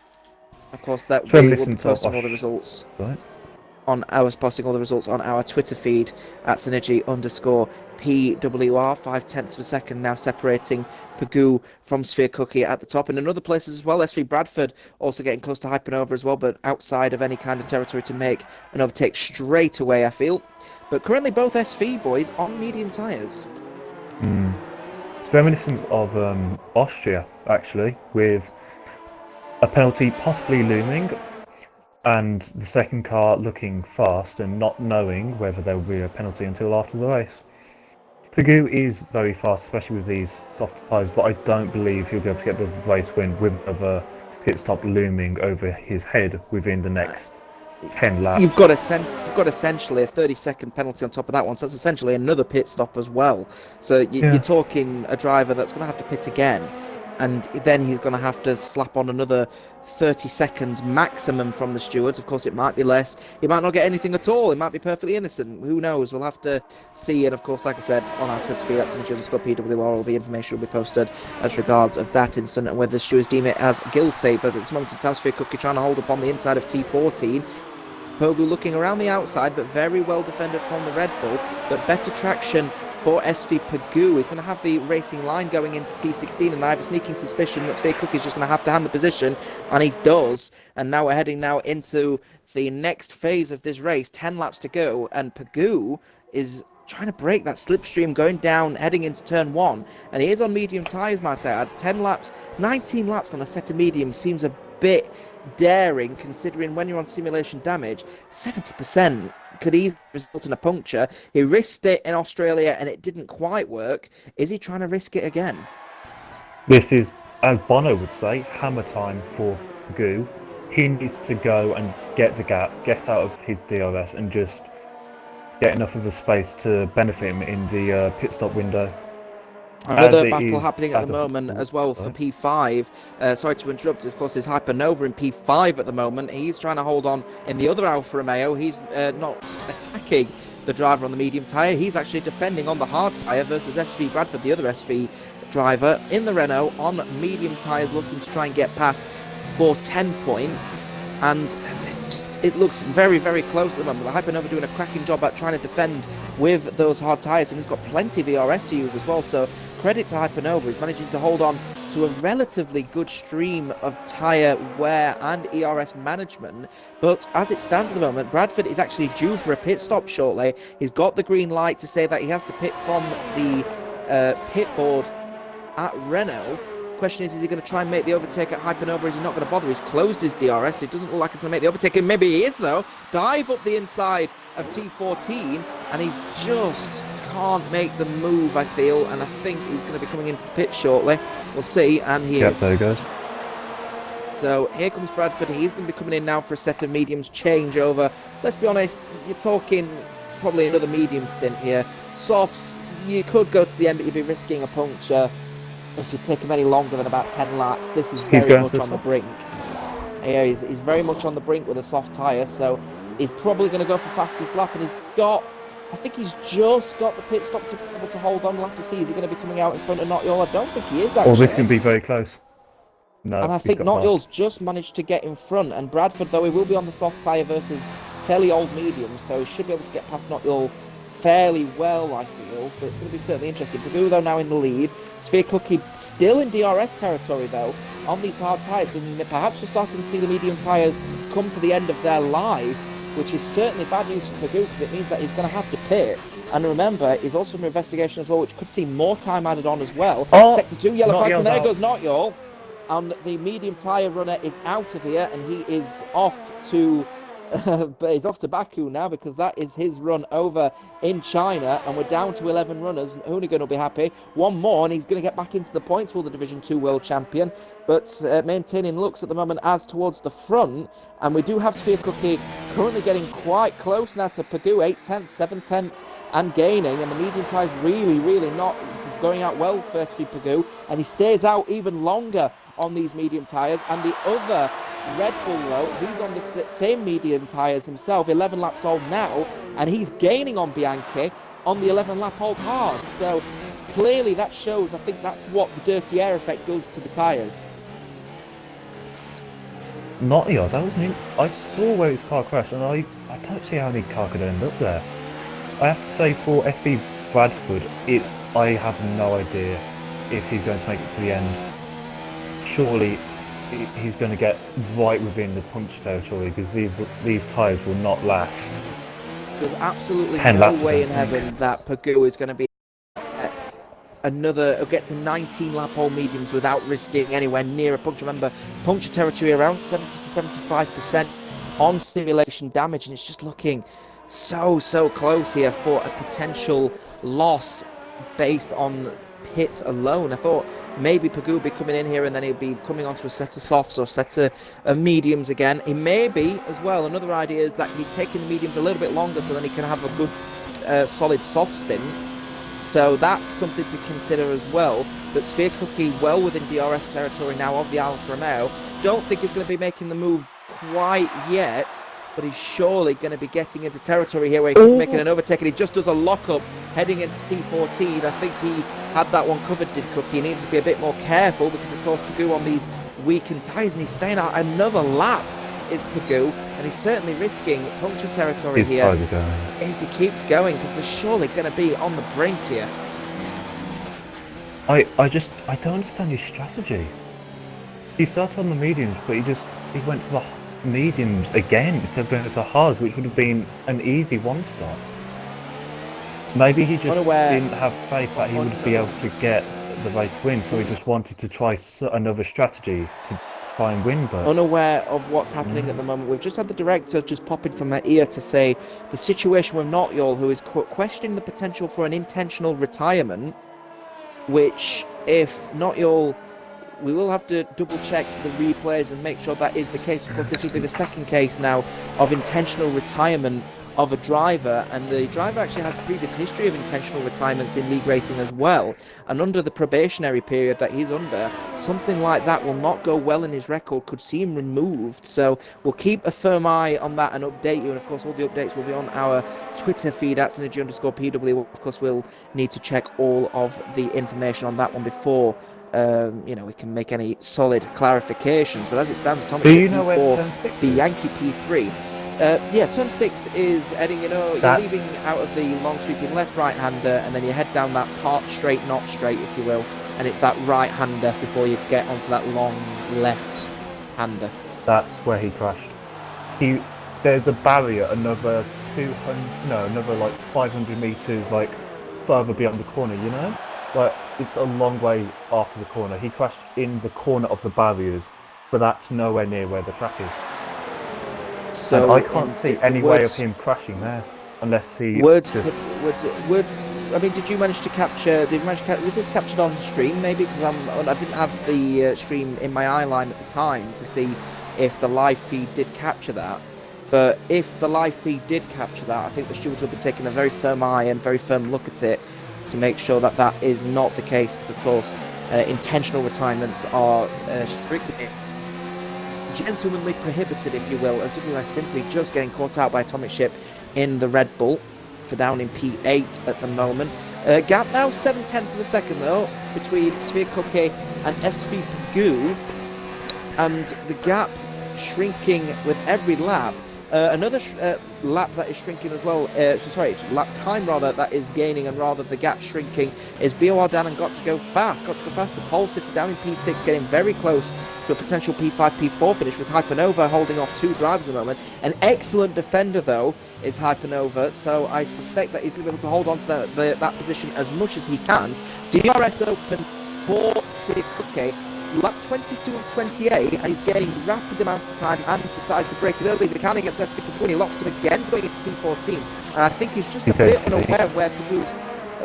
S2: Of course, that we will be posting all the results on our Twitter feed at Synergy_PWR. 0.5 of a second now separating Pagoo from Sphere Cookie at the top. And in other places as well, SV Bradford also getting close to hyping over as well, but outside of any kind of territory to make an overtake straight away, I feel. But currently both SV boys on medium tyres.
S1: It's reminiscent of Austria, actually, with a penalty possibly looming and the second car looking fast and not knowing whether there will be a penalty until after the race. Pagoo is very fast, especially with these soft tyres, but I don't believe he'll be able to get the race win with another pit stop looming over his head within the next 10 laps.
S2: You've got essentially a 30-second penalty on top of that one, so that's essentially another pit stop as well. So you're talking a driver that's going to have to pit again, and then he's going to have to slap on another 30 seconds maximum from the stewards. Of course, it might be less. He might not get anything at all. It might be perfectly innocent. Who knows? We'll have to see. And of course, like I said, on our Twitter feed, that's _PWR, all the information will be posted as regards of that incident and whether the stewards deem it as guilty. But at this moment in time, Sphere Cookie trying to hold up on the inside of T14. Pagoo looking around the outside, but very well defended from the Red Bull. But better traction for SV Pagoo. He's going to have the racing line going into T16, and I have a sneaking suspicion that Sphere Cookie is just going to have to hand the position, and he does. And now we're heading now into the next phase of this race, 10 laps to go, and Pagoo is trying to break that slipstream going down, heading into turn 1, and he is on medium tyres, might I add. 10 laps, 19 laps on a set of mediums seems a bit daring, considering when you're on simulation damage, 70% could easily result in a puncture. He risked it in Australia and it didn't quite work. Is he trying to risk it again?
S1: This is, as Bono would say, hammer time for Pagoo. he needs to go and get the gap, get out of his DRS, and just get enough of a space to benefit him in the pit stop window.
S2: Another battle happening at the moment as well for P5. Sorry to interrupt, of course, is Hypernova in P5 at the moment. He's trying to hold on in the other Alfa Romeo. He's not attacking the driver on the medium tyre. He's actually defending on the hard tyre versus SV Bradford, the other SV driver in the Renault on medium tyres, looking to try and get past for 10 points. And it looks very, very close at the moment. The Hypernova doing a cracking job at trying to defend with those hard tyres, and he's got plenty of ERS to use as well. So credit to Hypernova, he's managing to hold on to a relatively good stream of tyre wear and ERS management. But as it stands at the moment, Bradford is actually due for a pit stop shortly. He's got the green light to say that he has to pit from the pit board at Renault. Question is he going to try and make the overtake at Hypernova? Is he not going to bother? He's closed his DRS, so it doesn't look like he's going to make the overtake, and maybe he is though. Dive up the inside of T14, and he's just can't make the move, I feel, and I think he's going to be coming into the pit shortly. We'll see, and he is.
S1: There he goes.
S2: So here comes Bradford. He's going to be coming in now for a set of mediums changeover. Let's be honest, you're talking probably another medium stint here. Softs, you could go to the end, but you'd be risking a puncture. If you take him any longer than about 10 laps, this is very much on the brink. Yeah, he's very much on the brink with a soft tyre, so he's probably going to go for fastest lap, and I think he's just got the pit stop to be able to hold on. We'll have to see, is he going to be coming out in front of Notyol? I don't think he is, actually.
S1: Oh, this can be very close. No,
S2: and I think Notyol's just managed to get in front, and Bradford, though, he will be on the soft tyre versus fairly old mediums, so he should be able to get past Notyol fairly well, I feel, so it's going to be certainly interesting. Pagoo, though, now in the lead. Sphere Cookie still in DRS territory, though, on these hard tyres, so perhaps we're starting to see the medium tyres come to the end of their life, which is certainly bad news for Pagoo, because it means that he's going to have to pit. And remember, he's also under investigation as well, which could see more time added on as well.
S1: Oh,
S2: Sector 2, yellow flags, and there goes Notyol. And the medium tyre runner is out of here, and he is off to... but he's off to Baku now, because that is his run over in China, and we're down to 11 runners, and Hoonigan will be happy. One more, and he's going to get back into the points for the Division 2 World Champion, but maintaining looks at the moment as towards the front, and we do have Sphere Cookie currently getting quite close now to Pagoo, 8 tenths, 7 tenths, and gaining, and the medium tyre's really not going out well for SV Pagoo, and he stays out even longer on these medium tyres, and the other Red Bull, though, he's on the same medium tyres himself, 11 laps old now, and he's gaining on Bianchi on the 11 lap old hard. So clearly that shows, I think that's what the dirty air effect does to the tyres.
S1: Not yeah, that wasn't. I saw where his car crashed, and I don't see how any car could end up there. I have to say, for SV Bradford, I have no idea if he's going to make it to the end. Surely he's going to get right within the puncture territory, because these tyres will not last.
S2: There's absolutely no way in heaven that Pagoo is going to be another, get to 19 lap old mediums without risking anywhere near a puncture. Remember, puncture territory around 70 to 75% on simulation damage, and it's just looking so close here for a potential loss based on pits alone. I thought maybe Pagoo would be coming in here, and then he'll be coming onto a set of softs or set of mediums again. He may be as well. Another idea is that he's taking the mediums a little bit longer, so then he can have a good solid soft stint. So that's something to consider as well. But Sphere Cookie well within DRS territory now of the Alfa Romeo. Don't think he's going to be making the move quite yet, but he's surely going to be getting into territory here where he's making an overtake, and he just does a lock-up heading into T14. I think he had that one covered, did Cookie. He needs to be a bit more careful, because of course Pagoo on these weakened tyres, and he's staying out another lap, is Pagoo, and he's certainly risking puncture territory here if he keeps going, because they're surely going to be on the brink here.
S1: I don't understand his strategy. He started on the mediums, but he went to the mediums again instead of going to the hards, which would have been an easy one stop. Maybe he just didn't have faith that he would be able to get the race win, so he just wanted to try another strategy to try and win. But
S2: unaware of what's happening at the moment, we've just had the director just pop into my ear to say the situation with Notyol, who is questioning the potential for an intentional retirement, which if Notyol we will have to double check the replays and make sure that is the case. Of course, this will be the second case now of intentional retirement of a driver, and the driver actually has previous history of intentional retirements in league racing as well, and under the probationary period that he's under, something like that will not go well in his record, could see him removed. So we'll keep a firm eye on that and update you, and of course all the updates will be on our Twitter feed at Synergy_PW. Of course we'll need to check all of the information on that one before we can make any solid clarifications, but as it stands, Atomic
S1: Do you
S2: Ship
S1: know where
S2: P4,
S1: turn 6
S2: the
S1: is?
S2: Yankee P3. Turn 6 is heading, you're leaving out of the long sweeping left right-hander, and then you head down that part straight, not straight, if you will, and it's that right-hander before you get onto that long left-hander.
S1: That's where he crashed. There's a barrier, another 500 meters, like, further beyond the corner, you know? Like, it's a long way after the corner. He crashed in the corner of the barriers, but that's nowhere near where the track is. So and I can't see any way of him crashing there, unless he
S2: did you manage to capture? Was this captured on stream? Maybe because I didn't have the stream in my eye line at the time to see if the live feed did capture that. But if the live feed did capture that, I think the stewards will be taking a very firm eye and very firm look at it to make sure that that is not the case. Because of course, intentional retirements are strictly gentlemanly prohibited, if you will, as WS simply just getting caught out by Atomic Ship in the Red Bull for down in P8 at the moment. Gap now 0.7 of a second though between Sphere Cookie and SV Pagoo, and the gap shrinking with every lap. Another lap that is shrinking as well, lap time rather, that is gaining, and rather the gap shrinking, is BOR Dan and Got to Go Fast. The pole sitter down in P6, getting very close to a potential P5, P4 finish, with Hypernova holding off two drivers at the moment. An excellent defender though is Hypernova, so I suspect that he's going to be able to hold on to that position as much as he can. DRS open for Sphere Cookie. Lap 22 of 28, and he's gaining rapid amount of time and decides to break as early as he can against SV Pagoo. He locks him again going into T14, and I think he's just a bit unaware of where Pagoo's...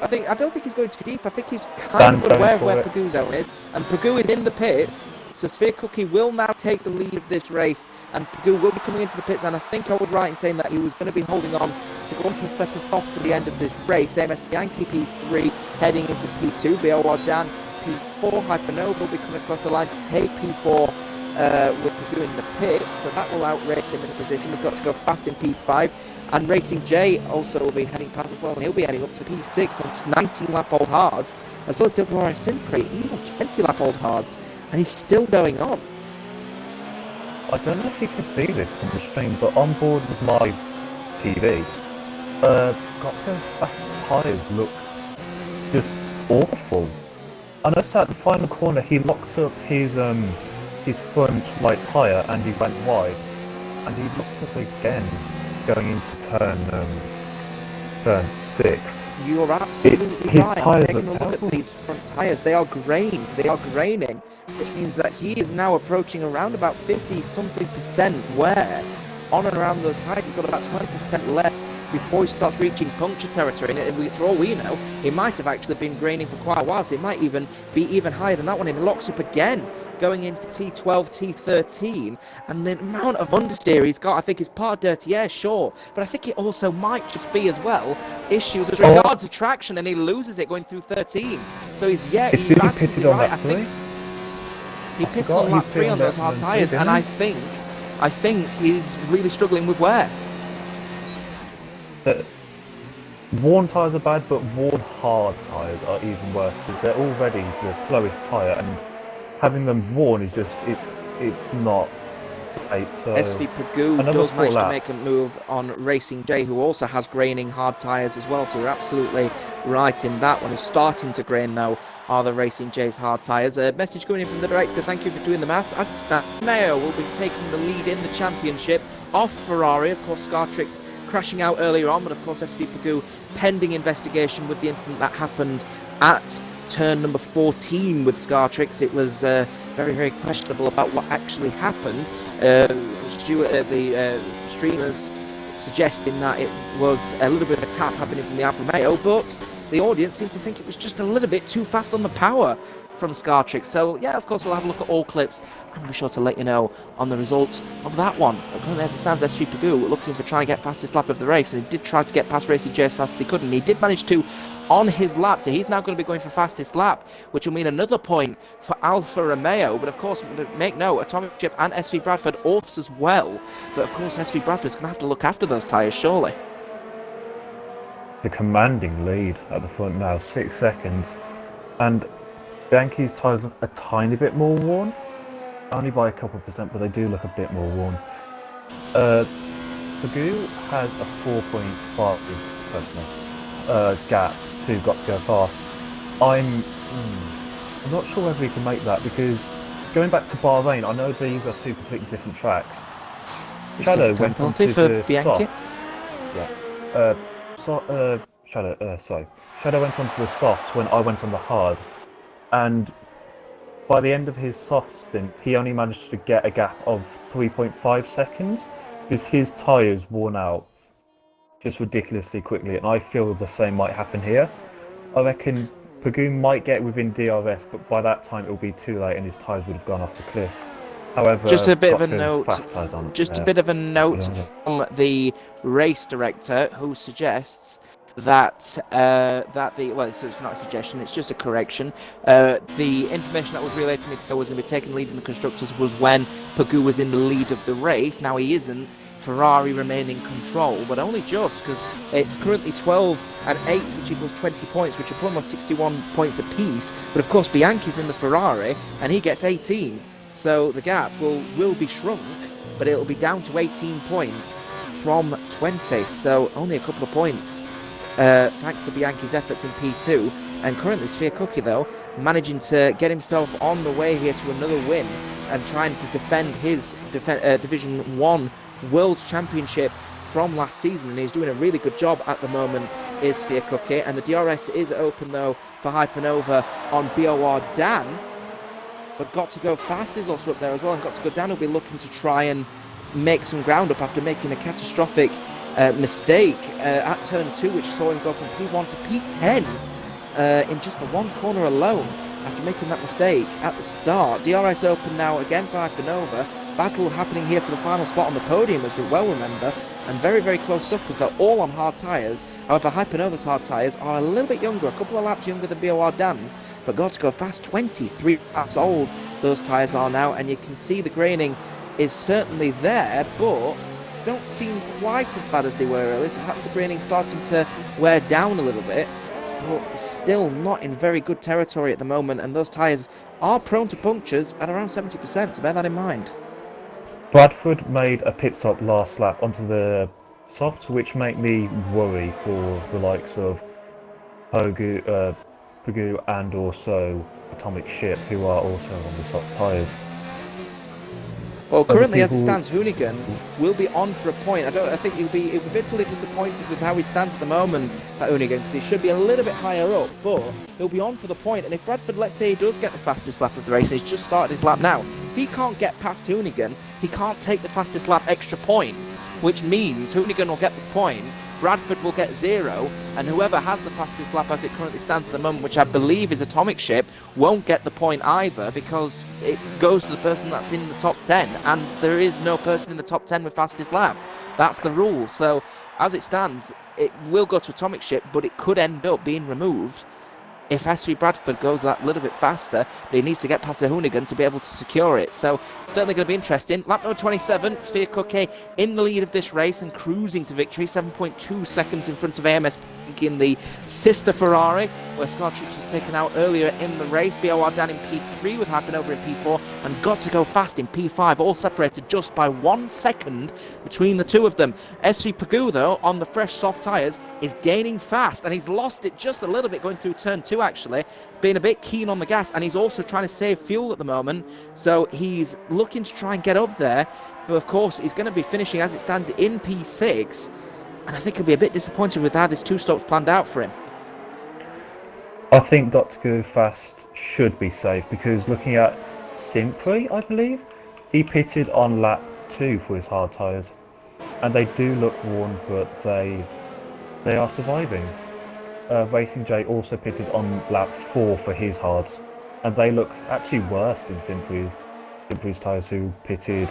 S2: I don't think he's going too deep. I think he's kind of unaware of where Pagoo's zone is, and Pagoo is in the pits, so Sphere Cookie will now take the lead of this race, and Pagoo will be coming into the pits, and I think I was right in saying that he was going to be holding on to go into a set of softs to the end of this race. MS Yankee P3 heading into P2, BOR Dan P4, Hypernova will be coming across the line to take P4 with Pagoo in the pits, so that will outrace him in a position. We've got to go fast in P5, and Racing J also will be heading past as well, and he'll be heading up to P6 on 19 lap old hards, as well as WRS Prix. He's on 20 lap old hards, and he's still going on.
S1: I don't know if you can see this from the stream, but on board with my TV, Got to Go Fast tyres look just awful. I noticed at the final corner he locked up his front right tyre and he went wide, and he locked up again going into turn 6.
S2: You're absolutely
S1: his
S2: right.
S1: tyres
S2: Taking a
S1: look
S2: look
S1: terrible.
S2: at these front tyres, they are grained, they are graining, which means that he is now approaching around about 50-something% wear on and around those tyres. He's got about 20% left before he starts reaching puncture territory, and for all we know, he might have actually been graining for quite a while, so it might even be even higher than that one. It locks up again going into T12, T13, and the amount of understeer he's got, I think, is part dirty air, sure, but I think it also might just be as well issues as regards to traction, and he loses it going through 13. So he's
S1: pitted on
S2: right.
S1: lap 3?
S2: He pits on lap 3 on those hard tyres, and I think he's really struggling with wear.
S1: Worn tyres are bad, but worn hard tyres are even worse, because they're already the slowest tyre, and having them worn is just, it's not great. So
S2: SV Pagoo does manage to make a move on Racing J, who also has graining hard tyres as well, so you're absolutely right in that one. Is starting to grain though are the Racing J's hard tyres. A message coming in from the director, thank you for doing the maths. As it stands, Mayo will be taking the lead in the championship off Ferrari. Of course, Scartrix crashing out earlier on, but of course SV Pagoo pending investigation with the incident that happened at turn number 14 with Scartrix. It was very, very questionable about what actually happened. Stuart, the streamers suggesting that it was a little bit of a tap happening from the Alfa Romeo, but the audience seemed to think it was just a little bit too fast on the power from Scartrick. So, yeah, of course, we'll have a look at all clips. I'm be sure to let you know on the results of that one. Currently, as it stands, SV Pagoo looking for trying to get fastest lap of the race, and he did try to get past Racy J as fast as he could, and he did manage to on his lap, so he's now going to be going for fastest lap, which will mean another point for Alfa Romeo. But of course, make note, Atomic Chip and SV Bradford offs as well. But of course, SV Bradford's going to have to look after those tyres, surely.
S1: The commanding lead at the front now, 6 seconds, and Bianchi's tyres look a tiny bit more worn, only by a couple percent, but they do look a bit more worn. Pagoo has a 4.5 gap to got to go fast. I'm not sure whether he can make that, because going back to Bahrain, I know these are two completely different tracks. Shadow went on to the
S2: Bianchi.
S1: Shadow went onto the softs when I went on the hards, and by the end of his soft stint, he only managed to get a gap of 3.5 seconds because his tyres worn out just ridiculously quickly, and I feel the same might happen here. I reckon Pagoo might get within DRS, but by that time it will be too late and his tyres would have gone off the cliff. However,
S2: just a bit of a note from the race director, who suggests that it's not a suggestion, it's just a correction. The information that was relayed to me to say was going to be taking lead in the constructors was when Pagoo was in the lead of the race. Now he isn't. Ferrari remain in control, but only just, because it's currently 12 and 8, which equals 20 points, which are almost 61 points apiece. But of course, Bianchi's in the Ferrari, and he gets 18. So the gap will be shrunk, but it'll be down to 18 points from 20. So only a couple of points, thanks to Bianchi's efforts in P2. And currently, Sphere Cookie, though, managing to get himself on the way here to another win and trying to defend his Division 1 World Championship from last season, and he's doing a really good job at the moment, is Sphere Cookie. And the DRS is open though for Hypernova on BOR Dan, but Got to Go Fast is also up there as well, and Got to Go Dan will be looking to try and make some ground up after making a catastrophic mistake at turn 2, which saw him go from P1 to P10 in just the one corner alone after making that mistake at the start. DRS open now again for Hypernova. Battle happening here for the final spot on the podium, as you well remember, and very, very close stuff because they're all on hard tyres. However, Hypernova's hard tyres are a little bit younger, a couple of laps younger than BOR Dan's, but Got to Go Fast, 23 laps old those tyres are now, and you can see the graining is certainly there, but don't seem quite as bad as they were earlier, so perhaps the graining starting to wear down a little bit, but it's still not in very good territory at the moment, and those tyres are prone to punctures at around 70%, so bear that in mind.
S1: Bradford made a pit stop last lap onto the softs, which make me worry for the likes of Pagoo and also Atomic Ship, who are also on the soft tyres.
S2: Well, currently, as it stands, Hoonigan will be on for a point. I think he'll be bitterly disappointed with how he stands at the moment at Hoonigan, because he should be a little bit higher up, but he'll be on for the point. And if Bradford, let's say he does get the fastest lap of the race, and he's just started his lap now, if he can't get past Hoonigan, he can't take the fastest lap extra point, which means Hoonigan will get the point, Bradford will get 0, and whoever has the fastest lap as it currently stands at the moment, which I believe is Atomic Ship, won't get the point either, because it goes to the person that's in the top 10, and there is no person in the top 10 with fastest lap. That's the rule. So as it stands, it will go to Atomic Ship, but it could end up being removed if SV Bradford goes that little bit faster, but he needs to get past the Hoonigan to be able to secure it. So certainly going to be interesting. Lap number 27, Sphere Cookie in the lead of this race and cruising to victory, 7.2 seconds in front of AMS in the sister Ferrari, where Scartrick was taken out earlier in the race. BOR down in P3 with Hypernova in P4, and Got to Go Fast in P5, all separated just by 1 second between the two of them. SV Pagoo, though, on the fresh soft tyres, is gaining fast, and he's lost it just a little bit going through turn 2, actually, being a bit keen on the gas, and he's also trying to save fuel at the moment, so he's looking to try and get up there, but of course he's going to be finishing as it stands in P6, and I think he'll be a bit disappointed with how this 2 stops planned out for him.
S1: I think Got to Go Fast should be safe, because looking at Prix, I believe, he pitted on lap 2 for his hard tyres, and they do look worn, but they are surviving. Racing J also pitted on lap 4 for his hards, and they look actually worse than Simpri's tyres, who pitted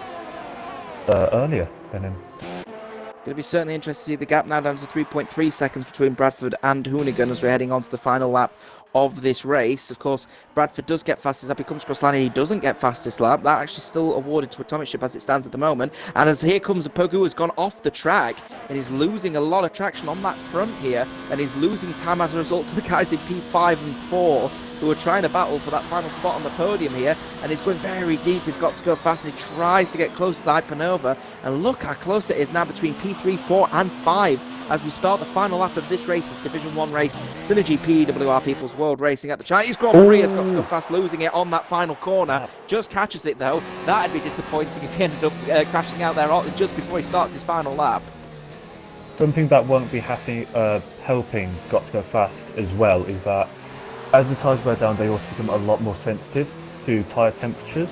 S1: earlier than him.
S2: Going to be certainly interested to see the gap now down to 3.3 seconds between Bradford and Hoonigan as we're heading on to the final lap of this race. Of course, Bradford does get fastest lap. He comes across the line and he doesn't get fastest lap. That actually still awarded to Atomic Ship as it stands at the moment. And as here comes Pogu, has gone off the track and is losing a lot of traction on that front here, and he's losing time as a result to the guys in P5 and 4 who are trying to battle for that final spot on the podium here, and he's going very deep. He's got to go fast and he tries to get close to Hypernova, and look how close it is now between P3, 4 and 5 as we start the final lap of this race, this Division 1 race. Synergy PWR People's World Racing at the Chinese Grand Prix has got to go fast, losing it on that final corner. Just catches it though. That'd be disappointing if he ended up crashing out there just before he starts his final lap.
S1: Something that won't be helping Got to Go Fast as well is that as the tyres wear down, they also become a lot more sensitive to tyre temperatures.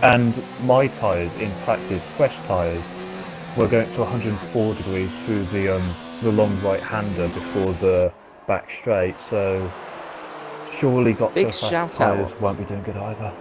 S1: And my tyres, in practice, fresh tyres, were going to 104 degrees through the long right-hander before the back straight. So surely Got to Go Fast tyres won't be doing good either.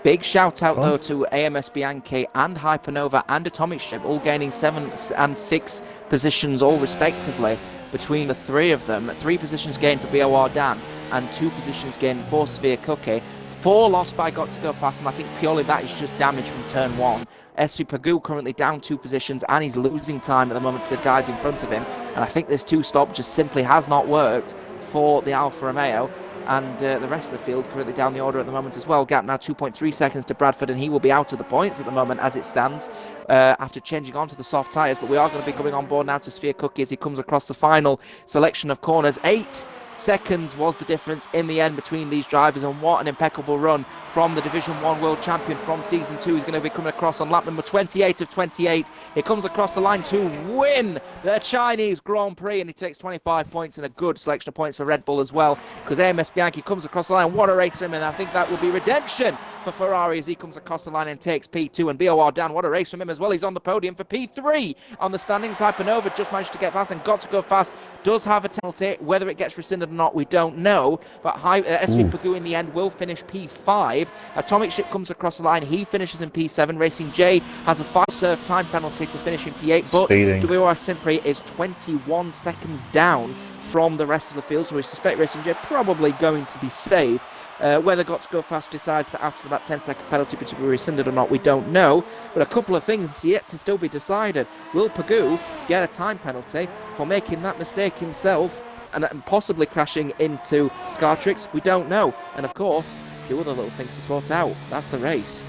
S2: Big shout out though to AMS Bianchi and Hypernova and Atomic Ship, all gaining 7 and 6 positions all respectively between the three of them. 3 positions gained for BOR Dan and 2 positions gained for Sphere Cookie. 4 lost by Got to Go Fast, and I think purely that is just damage from turn 1. SV Pagu currently down 2 positions and he's losing time at the moment to the guys in front of him, and I think this 2-stop just simply has not worked for the Alfa Romeo. And the rest of the field currently down the order at the moment as well. Gap now 2.3 seconds to Bradford, and he will be out of the points at the moment as it stands after changing onto the soft tyres. But we are going to be coming on board now to Sphere Cookie as he comes across the final selection of corners. 8 seconds was the difference in the end between these drivers, and what an impeccable run from the Division 1 World Champion from Season 2. He's going to be coming across on lap number 28 of 28. He comes across the line to win the Chinese Grand Prix, and he takes 25 points and a good selection of points for Red Bull as well, because AMS Bianchi comes across the line. What a race for him, and I think that will be redemption for Ferrari as he comes across the line and takes P2. And BOR Dan, what a race from him as well. He's on the podium for P3 on the standings. Hypernova just managed to get fast and Got to Go Fast does have a penalty. Whether it gets rescinded or not, we don't know. But SV Pagu in the end will finish P5. Atomic Ship comes across the line. He finishes in P7. Racing J has a 5-serve time penalty to finish in P8. But WR Simpri is 21 seconds down from the rest of the field, so we suspect Racing J probably going to be safe. Whether Got to Go Fast decides to ask for that 10-second penalty to be rescinded or not, we don't know. But a couple of things yet to still be decided. Will Pagu get a time penalty for making that mistake himself and possibly crashing into Scartrix? We don't know. And of course, a few other little things to sort out. That's the race.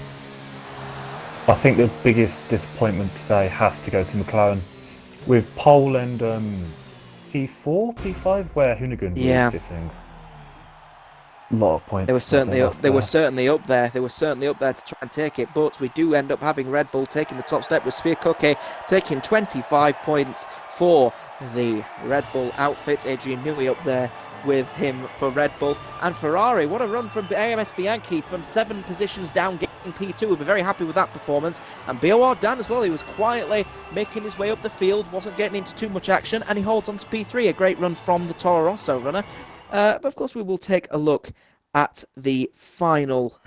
S1: I think the biggest disappointment today has to go to McLaren. With pole and P4, P5, where Hoonigan was sitting. A lot of points.
S2: They were certainly up. They were certainly up there. They were certainly up there to try and take it. But we do end up having Red Bull taking the top step with Sphere Cookie taking 25 points for the Red Bull outfit. Adrian Newey up there with him for Red Bull. And Ferrari, what a run from AMS Bianchi from 7 positions down, getting P2. We'll be very happy with that performance. And BOR Dan as well, he was quietly making his way up the field, wasn't getting into too much action, and he holds on to P3. A great run from the Toro Rosso runner. But of course we will take a look at the final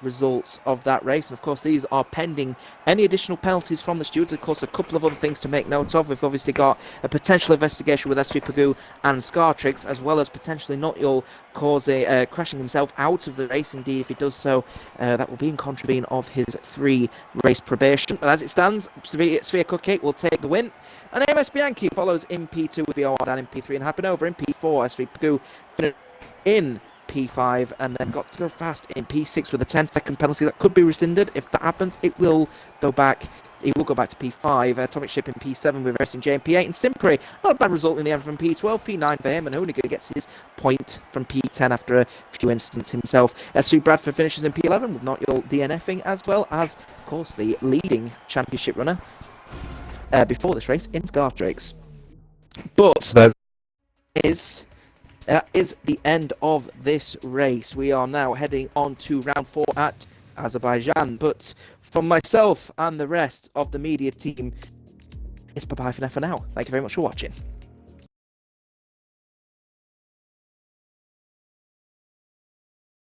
S2: results of that race, and of course these are pending any additional penalties from the stewards. Of course, a couple of other things to make note of. We've obviously got a potential investigation with SV Pagu and Scartrix, as well as potentially Notyol crashing himself out of the race. Indeed, if he does so, that will be in contravene of his 3 race probation. But as it stands, Sphere Cookie will take the win, and AMS Bianchi follows in P2 with BOR Dan in P3 and Hypernova in P4. SV Pagu finished in P5 and then Got to Go Fast in P6 with a 10-second penalty that could be rescinded. If that happens, it will go back. He will go back to P5. Atomic Ship in P7 with Racing J in P8, and Simpri, not a bad result in the end from P12, P9 for him, and Hoonigan gets his point from P10 after a few incidents himself. S3 Bradford finishes in P11 with Notyol DNFing, as well as, of course, the leading championship runner before this race in Scartrix. But that is the end of this race. We are now heading on to round 4 at Azerbaijan. But from myself and the rest of the media team, it's bye-bye for now. Thank you very much for watching.